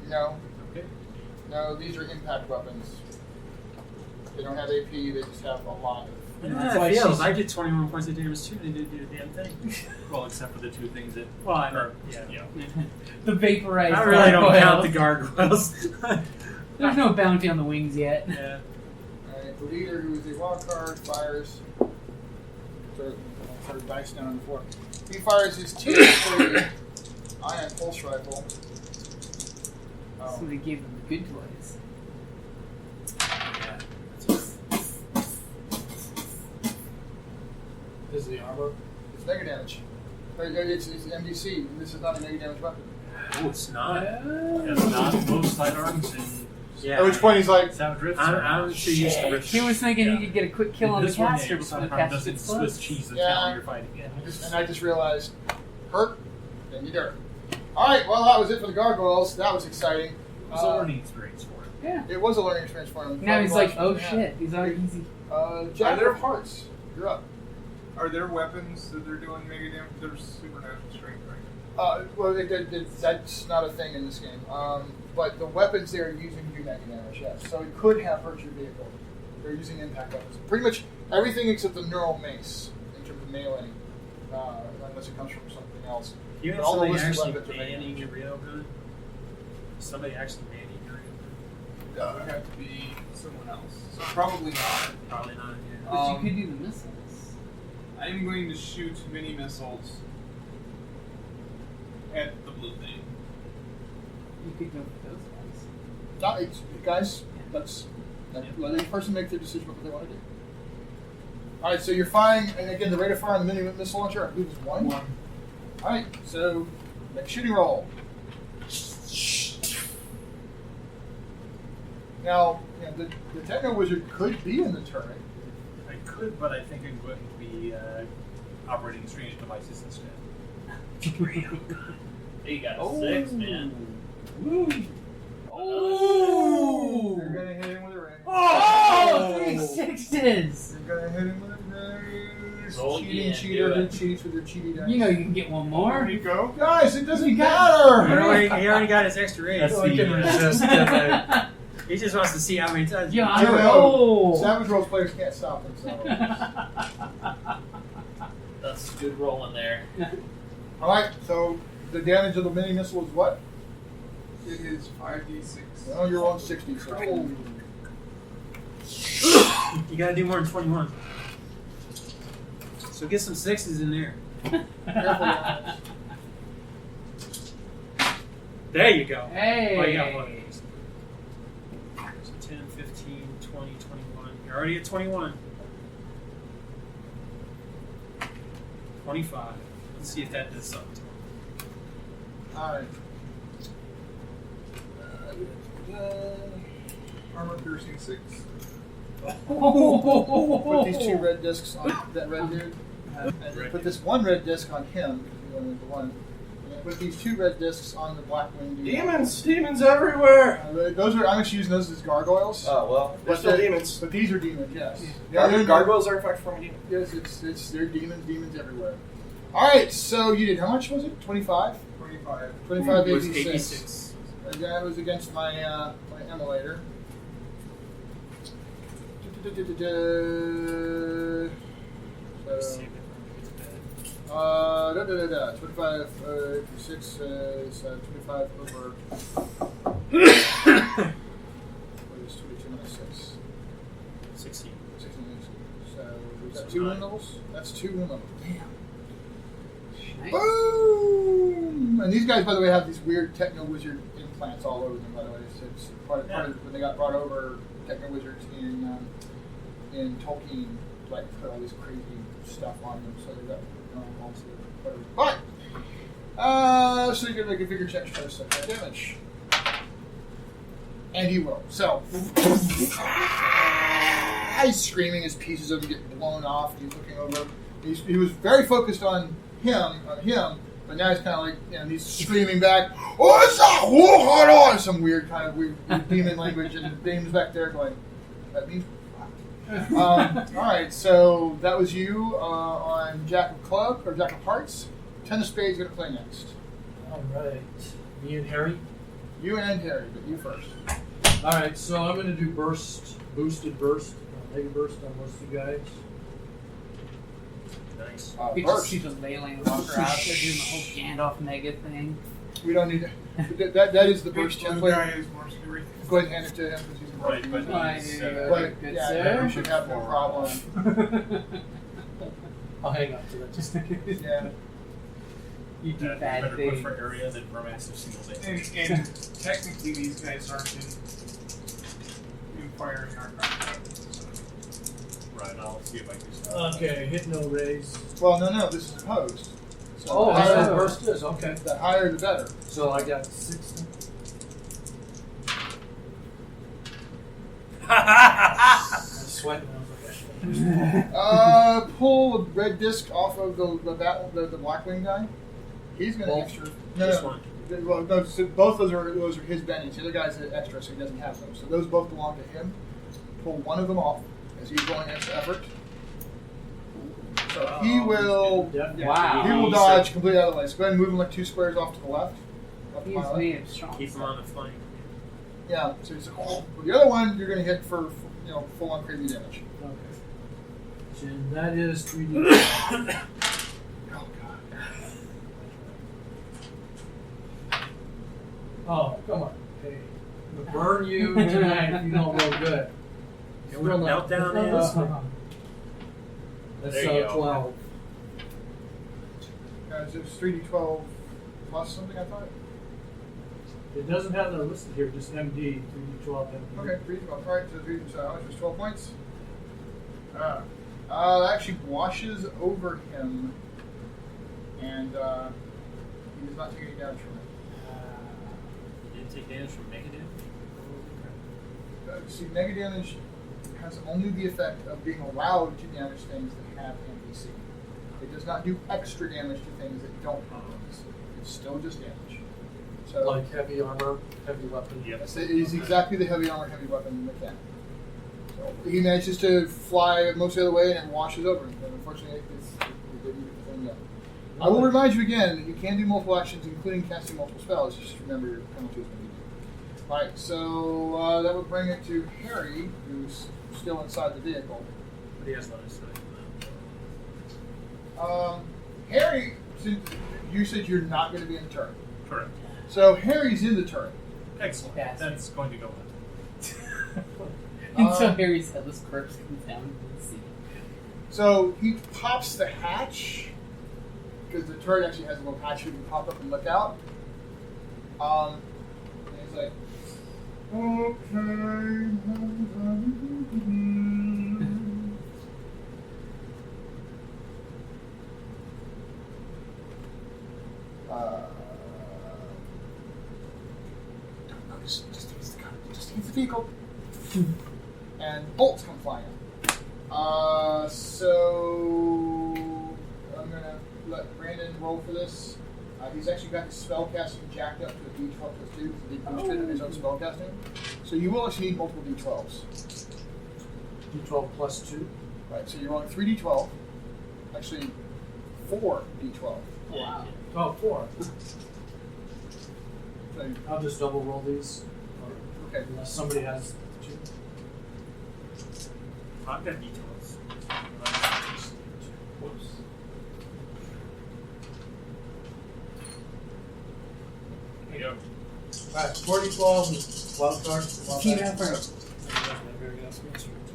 No. Okay. No, these are impact weapons. They don't have AP, they just have a lot of. That's why it feels. I did 21 points of damage too, and they didn't do a damn thing. Well, except for the two things that. Well, I know. Or, yeah. The vaporized. I really don't gargoyles. count the gargoyles. There's no bounty on the wings yet. Yeah. Alright, the leader, who is a wild card, fires. Throw dice down on the floor. He fires his TX-30 ion pulse rifle. Oh. So they gave them the good toys. Yeah. This is the armor. It's mega damage. It's MDC, and this is not a mega damage weapon. Oh, it's not. It's not most sidearms and. Yeah. At which point he's like, Sound drifts. I'm too used to risk. He was thinking he could get a quick kill on the This one, caster yeah, before the sometimes caster doesn't gets Swiss close. cheese the Yeah. town you're fighting. Yeah. and I just realized, hurt, then you dirt. Alright, well that was it for the gargoyles. That was exciting. It was a learning experience for him. Yeah. It was a learning experience for him. Now he's like, oh Yeah. shit, these are easy. Jack of Hearts, you're up. Are there weapons that they're doing mega damage? They're supernatural strength, right? Well, that's not a thing in this game. But the weapons they're using do mega damage, yes. So it could have hurt your vehicle. They're using impact weapons. Pretty much everything except the neural mace in terms of melee, unless it comes from something else. You But had all the somebody listed actually weapons are mega manning damage. your railgun? Somebody actually manning your railgun? That would have to be someone else. So probably not. Probably not, yeah. But you could do the missiles. I am going to shoot mini missiles at the blue thing. You could go for those guys. Guys, let each person make their decision what they want to do. Alright, so you're firing, and again, the rate of fire on the mini missile launcher, I believe, is 1. Alright, so make a shooting roll. Now, the Techno Wizard could be in the turret. I could, but I think I'm going to be operating strange devices instead. Hey, you got a 6, man. Woo! Oh! You're gonna hit him with a ring. Oh! 3 sixes! You're gonna hit him with a Roll cheating again, cheater do who it. cheats with their cheating dice. You know you can get one more. There you go. Guys, it doesn't He matter. already got his extra raise. That's the resist. He just wants to see how many times. Yeah, I know. roll. Savage Rolls players can't stop themselves. That's a good roll in there. All right, so the damage of the mini missile is what? It is 5d6. Well, you're on 60. So You gotta do more than 21. So get some sixes in there. careful, guys. There you go. Hey. Oh, you got one of these. So 10, 15, 20, 21. You're already at 21. 25. Let's see if that does something to him. All right. Armor piercing 6. Put these 2 red discs on that red dude, and then put this 1 red disc on him because you only need the 1. And then put these 2 red discs on the black winged dude. Demons everywhere. Those are. I'm just using those as gargoyles. Oh well, they're still demons. But these are demons. Yes. Gargoyles are in fact forming demons. Yes, it's they're demons everywhere. All right. So you did how much was it? 25. 25. 25 It was 86. 86. That was against my my emulator. Let's see if it gets bad. 25 6 is 25 over. What is 22 minus 6? 16. 16 minus 6. So is that 2 wind levels? That's 2 wind levels. Damn. Nice. Boom! And these guys, by the way, have these weird techno wizard implants all over them. By the way, it's part of when they got brought over. Techno wizards in Tolkien, like put all this crazy stuff on them, so they got all sorts of whatever. But so you can make a bigger check to try to set that damage, and he will. So he's screaming as pieces of him get blown off. He's looking over. He was very focused on him, but now he's kind of like, he's screaming back, some weird kind of weird demon language, and the demon's back there going, that means all right, so that was you on Jack of Club, or Jack of Hearts. 10 of Spades going to play next. All right. Me and Harry. You and Harry, but you first. All right, so I'm going to do boosted burst, mega burst on those 2 guys. Nice. You just see the Leyland Walker out there doing the whole Gandalf mega thing. We don't need that is the burst The other template. guy is more scary. Go ahead and hand it to him because he's Right, but he's, But good yeah, sir. we should have no problem. I'll hang on to that just in case. Yeah. You do Better bad put things. for area than for massive singles. And technically, these guys aren't in firing our contract. Right, I'll see if I can do stuff. Okay, hit no raise. Well, no, this is opposed. So Oh, the that's higher, what burst is. Okay. the higher the better. So I got 60. I'm sweating. I was like, Pull the red disc off of the Blackwing guy. He's going to Well, extra. this No. one. Well, no, so both those are his bennies. The other guy's an extra, so he doesn't have them. So those both belong to him. Pull one of them off as he's going extra effort. So he will. Wow. He will dodge completely out of the way. So go ahead and move him like 2 squares off to the left. Up to He's my left. made of strong. Keep him on the flank. Yeah. So he's well, the other one you're going to hit for full on crazy damage. okay. And that is 3D. Oh god. Oh, come on. Hey. I'm gonna burn you tonight if you don't roll good. You know what a meltdown is? That's There you go. 12. Guys, it was 3d12 plus something, I thought. It doesn't have that listed here, just MD, 3D12 MD. Okay, 3d12. Alright, so how much was 12 points? That actually washes over him, and he does not take any damage from it. You didn't take damage from mega damage? See, mega damage has only the effect of being allowed to damage things that have NPC. It does not do extra damage to things that don't have NPC. It's still just damage. So, Like heavy armor, heavy weapon. it is exactly the heavy armor, heavy weapon mechanic. So He manages to fly most of the way and then washes over. And unfortunately, it didn't get the thing done. I will remind you again that you can do multiple actions, including casting multiple spells. Just remember your penalties when you do. Alright, so that would bring it to Harry, who's still inside the vehicle. But he has line of sight. Harry, you said you're not going to be in the turret. Correct. So Harry's in the turret. Excellent. Yes. That's going to go in. Until Harry's headless corpse comes down into the sea. So he pops the hatch, because the turret actually has a little hatch you can pop up and look out. And he's like, okay. Don't notice. Just use the gun. Just use the vehicle. And bolts come flying out. So I'm gonna let Brandon roll for this. He's actually got his spellcasting jacked up to a D12 plus 2 because he boosted in his own spellcasting. So you will actually need multiple D12s. D12 plus 2. Right, so you're rolling 3D12. Actually, 4 D12. Wow. Oh, 4. So, I'll just double roll these. okay. Unless somebody has 2. I've got details. Whoops. There you go. Alright, 40-12 wild card. Team effort.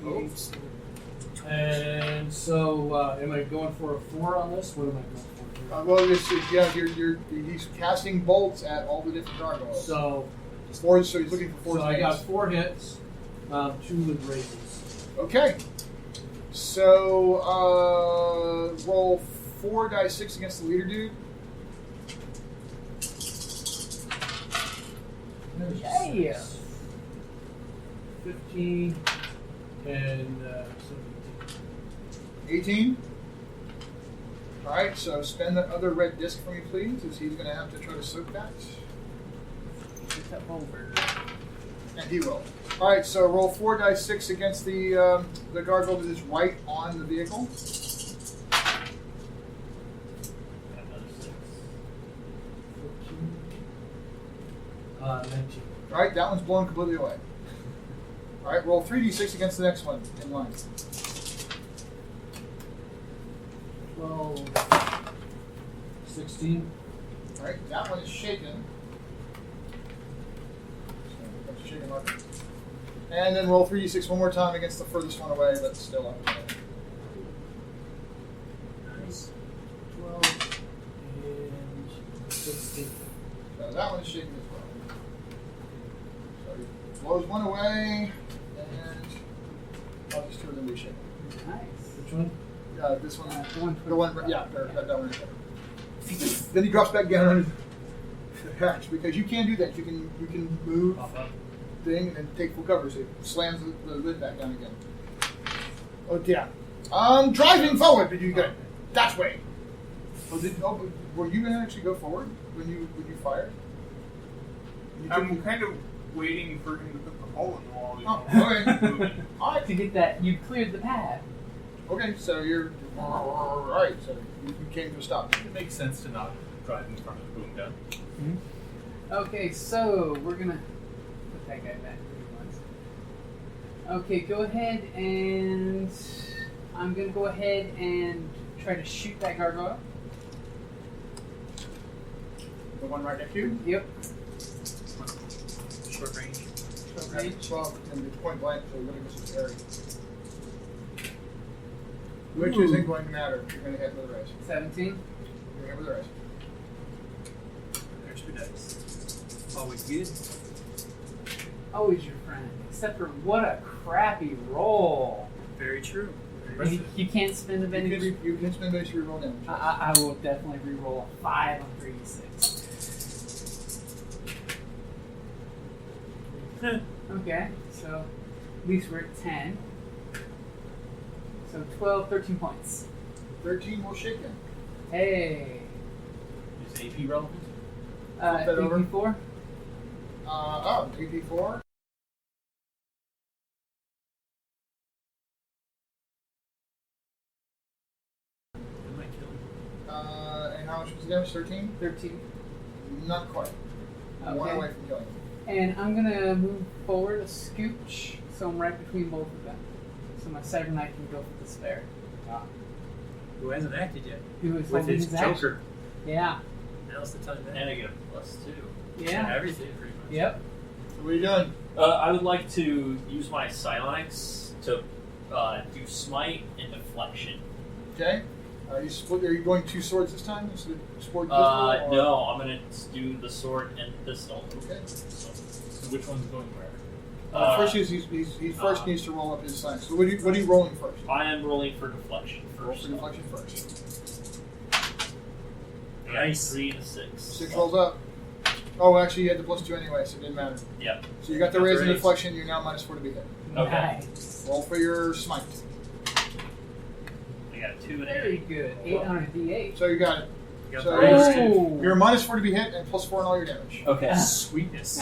Oops. And so, am I going for a 4 on this? What am I going for? Well, he's casting bolts at all the different gargoyles. So he's looking for 4 So I things. got 4 hits, 2 with raises. Okay. So, roll 4 die 6 against the leader dude. Yeah. 15 and 18. Alright, so spend the other red disc for me, please, as he's going to have to try to soak that. Get that over. And he will. Alright, so roll 4 die 6 against the gargoyle that is right on the vehicle. Another 6. 19. Alright, that one's blown completely away. Alright, roll 3d6 against the next one in line. 12, 16. Alright, that one is shaken. So that's shaken marker. And then roll 3d6 one more time against the furthest one away that's still up there. Nice. 12 and 16. So that one is shaken as well. So he blows one away, and I'll just 2 of them be shaken. Nice. Which one? This one. The one. That one. Then he drops back down under the hatch because you can do that. You can move thing and then take full cover. So it slams the lid back down again. Oh yeah. Driving forward. Did you go that way? Were you gonna actually go forward when you fired? I'm kind of waiting for him to put the hole in the wall. Okay. All right. To get that, you cleared the path. Okay, so you're right. So you came to a stop. It makes sense to not drive in front of the boom gun. Mm-hmm. Okay, so we're gonna put that guy back where he was. Okay, go ahead and I'm gonna go ahead and try to shoot that gargoyle. The one right next to you? Yep. Short range. Short range. Well, and it's point blank, so you're going to miss the area. Which isn't going to matter. You're going to hit with the race. 17. You're going to hit with the race. There's 2 dice. Always good. Always your friend. Except for what a crappy roll. Very true. You can't spend a benefit. You can spend base reroll damage. I will definitely re-roll a 5 on 3d6. Okay, so at least we're at 10. So 12, 13 points. 13 will shake him. Hey. Is AP relevant? Flip that over. AP4? AP4. the damage? 13? 13. Not quite. One Okay. away from killing him. And I'm gonna move forward a scooch, so I'm right between both of them. So my Cyber Knight can go for the spare. Who hasn't acted yet? Who is with holding his his Joker. action. Yeah. Now's the time. And I get a +2. Yeah. Everything pretty much. Yep. So what are you doing? I would like to use my psionics to do smite and deflection. Okay. Are you going 2 swords this time instead of sword pistol? or- No, I'm gonna do the sword and pistol. Okay. So, Which one's going where? First, he first needs to roll up his science. So what are you rolling first? I am rolling for deflection Roll first. for deflection first. Nice. 3 and a 6. 6 rolls up. Oh, actually, you had the +2 anyway, so it didn't matter. Yep. So you got the Got the raise and raise. deflection. You're now -4 to be hit. Okay. Nice. Roll for your smite. I got 2 and a Very good. 8 on a D8. So you got it. You got So the raise too. Oh. you're -4 to be hit and +4 on all your damage. Okay. Sweetness.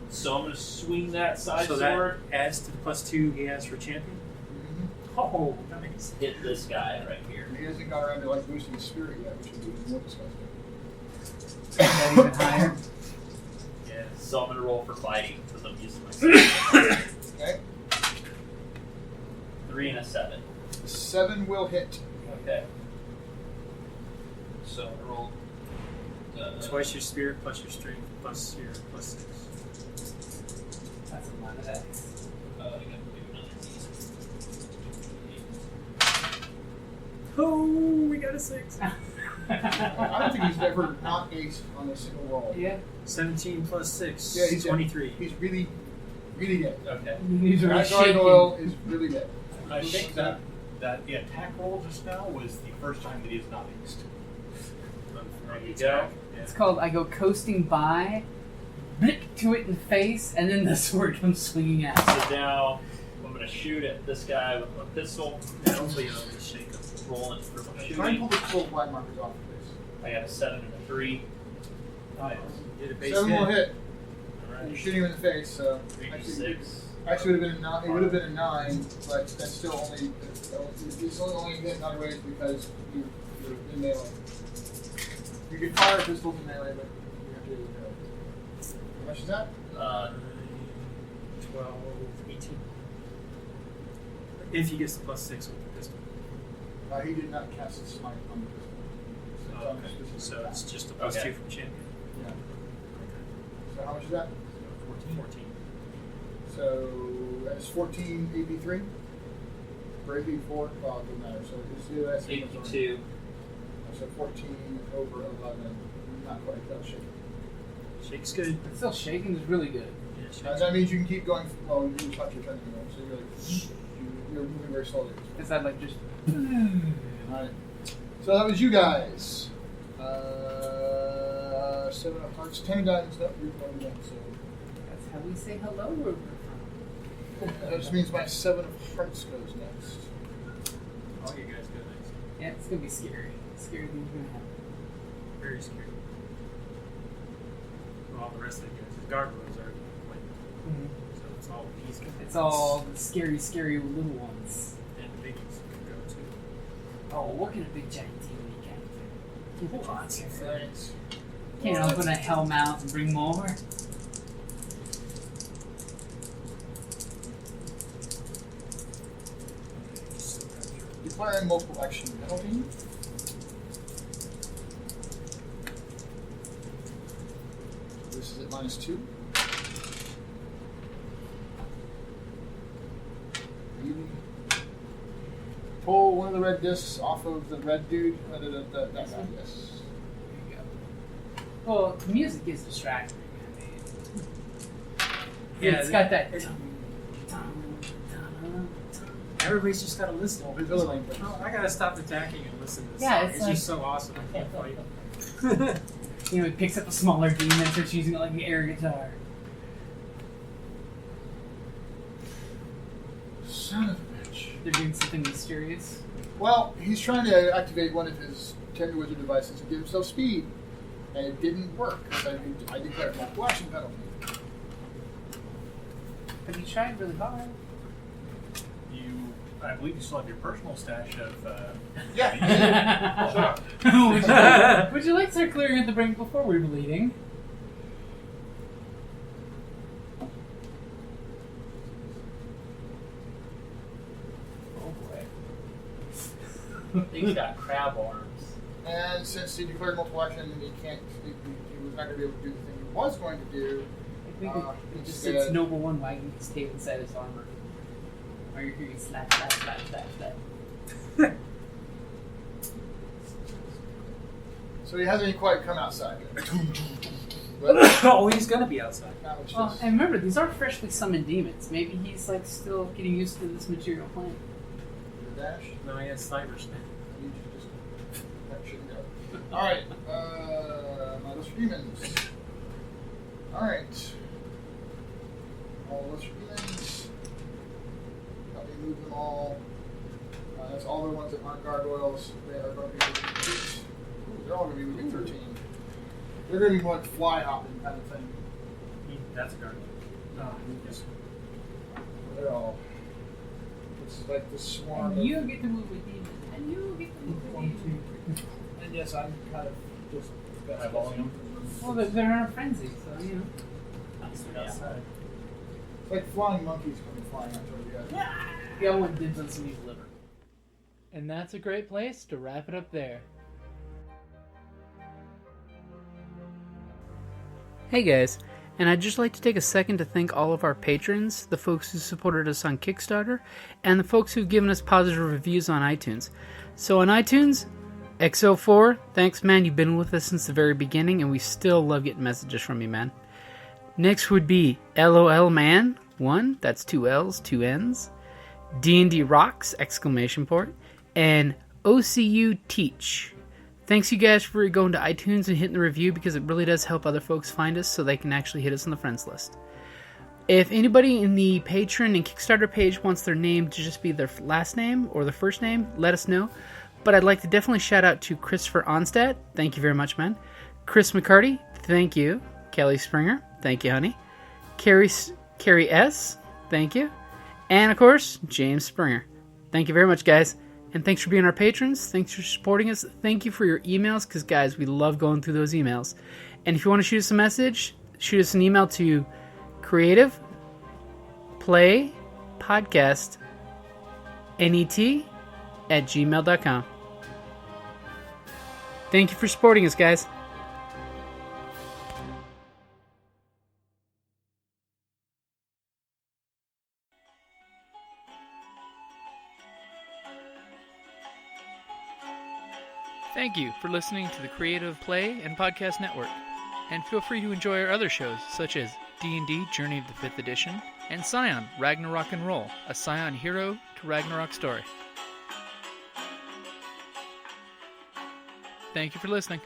So I'm gonna swing that side So sword. that adds to the +2 he has for champion. Mm-hmm. Oh, nice. Hit this guy right here. He hasn't got around to like boosting his spirit yet, which would be even more disgusting. That even higher. Yeah. So I'm gonna roll for fighting because I'm using my sword. Okay. 3 and a 7. 7 will hit. Okay. So I rolled. Twice your spirit plus your strength plus your +6. That's a lot of that. I gotta do another Oh, we got a 6. I don't think he's ever not aced on a single roll. Yeah. 17 plus 6. Yeah, he's 23. He's really, really dead. Okay. He's really That shaking. gargoyle is really dead. I think that the attack roll just now was the first time that he's not aced. There you go. It's called I go coasting by, blick to it in the face, and then the sword comes swinging out. So now I'm gonna shoot at this guy with my pistol. Yeah, hopefully it'll just shake him. Rolling for my Try and pull shooting. the 12 black markers off of this. I got a 7 and a 3. Nice. Did a base 7 will hit. Alright. You're shooting him in the face, so 3d6. actually would have been a 9. It would have been a 9, but that's still only. It's only hit another way because you're in melee. You can fire pistols in melee, but you have to do melee. How much is that? 12, 18. If he gets the +6 with the pistol. He did not cast a smite on the pistol. So it's on Okay. specific So attack. it's just a +2 Okay. from champion. Yeah. Okay. So how much is that? 14. So that's 14 AP3. For AP4, well, it doesn't matter. So it's 82. So 14 over 11. Not quite. That's shaking. Shake's good. It's still shaking is really good. Yeah, shake's That means you can keep going. Well, you touch your turn anyway, so you're moving very slowly. Is that like just? Alright. So that was you guys. 7 of hearts, 10 of diamonds. No, you're going again. So That's how we say hello where we're from. that just means my 7 of hearts goes next. All you guys go next. Yeah, it's gonna be scary. Scary things are gonna happen. Very scary. Well, all the rest of the guys, the gargoyles are like, so it's all he's got. It's all the scary, scary little ones. And the biggies can go too. Oh, what can a big giant demon can do? Thanks. Can't open a hell mouth and bring more. Declaring multiple action penalty. This is at -2. Really? Pull one of the red discs off of the red dude. That guy, yes. There you go. Well, the music is distracting. Yeah, It's got that. Everybody's just gotta listen. Well, there's other lane Oh, I gotta stop attacking and listen to this Yeah, song. it's It's like- just so awesome. I can't fight. You know, he picks up a smaller demon and starts using it like an air guitar. Son of a bitch. They're doing something mysterious. Well, he's trying to activate one of his Tender Wizard devices to give himself speed, and it didn't work because I declared multiple action penalty. But he tried really hard. You I believe you still have your personal stash of. Yeah. Shut up. Would you like to start clearing at the brink before we were leaving? Oh boy. He's got crab arms. And since he declared multiple action, he was not going to be able to do the thing he was going to do. I think it just sits Noble One wagging his tail inside his armor. Or you're hearing slap, slap, slap, slap, slap. So he hasn't quite come outside yet. Oh, he's gonna be outside. Well, and remember, these are freshly summoned demons. Maybe he's like still getting used to this material plane. Dash? No, he has cyber spin. That shouldn't go. Alright, my Lesser Demons. Alright. All Lesser Demons. Help me move them all. That's all the ones that aren't gargoyles. They are going to be moving 8. Ooh, they're all going to be moving 13. They're going to be more like fly hopping kind of thing. That's a gargoyle. No, just. They're all. This is like the swarm. And you get to move with demons. And you get to move with 1, demons. 2, 3. And yes, I'm kind of just eyeballing them. Well, they're in a frenzy, so you know. Outside. It's like flying monkeys coming flying out toward you guys. The other one dibs on somebody's liver. And that's a great place to wrap it up there. Hey guys, and I'd just like to take a second to thank all of our patrons, the folks who supported us on Kickstarter, and the folks who've given us positive reviews on iTunes. So on iTunes, XO4, thanks man, you've been with us since the very beginning, and we still love getting messages from you, man. Next would be LOL Man 1, that's 2 L's, 2 N's, D&D Rocks, ! And OCU Teach. Thanks you guys for going to iTunes and hitting the review because it really does help other folks find us so they can actually hit us on the friends list. If anybody in the Patreon and Kickstarter page wants their name to just be their last name or their first name, let us know. But I'd like to definitely shout out to Christopher Onstad. Thank you very much, man. Chris McCarty, thank you. Kelly Springer, thank you, honey. Carrie S., thank you. And, of course, James Springer. Thank you very much, guys. And thanks for being our patrons. Thanks for supporting us. Thank you for your emails, because, guys, we love going through those emails. And if you want to shoot us a message, shoot us an email to creativeplaypodcastnet@gmail.com. Thank you for supporting us, guys. Thank you for listening to the Creative Play and Podcast Network. And feel free to enjoy our other shows, such as D&D Journey of the 5th Edition and Scion Ragnarok and Roll, a Scion hero to Ragnarok story. Thank you for listening.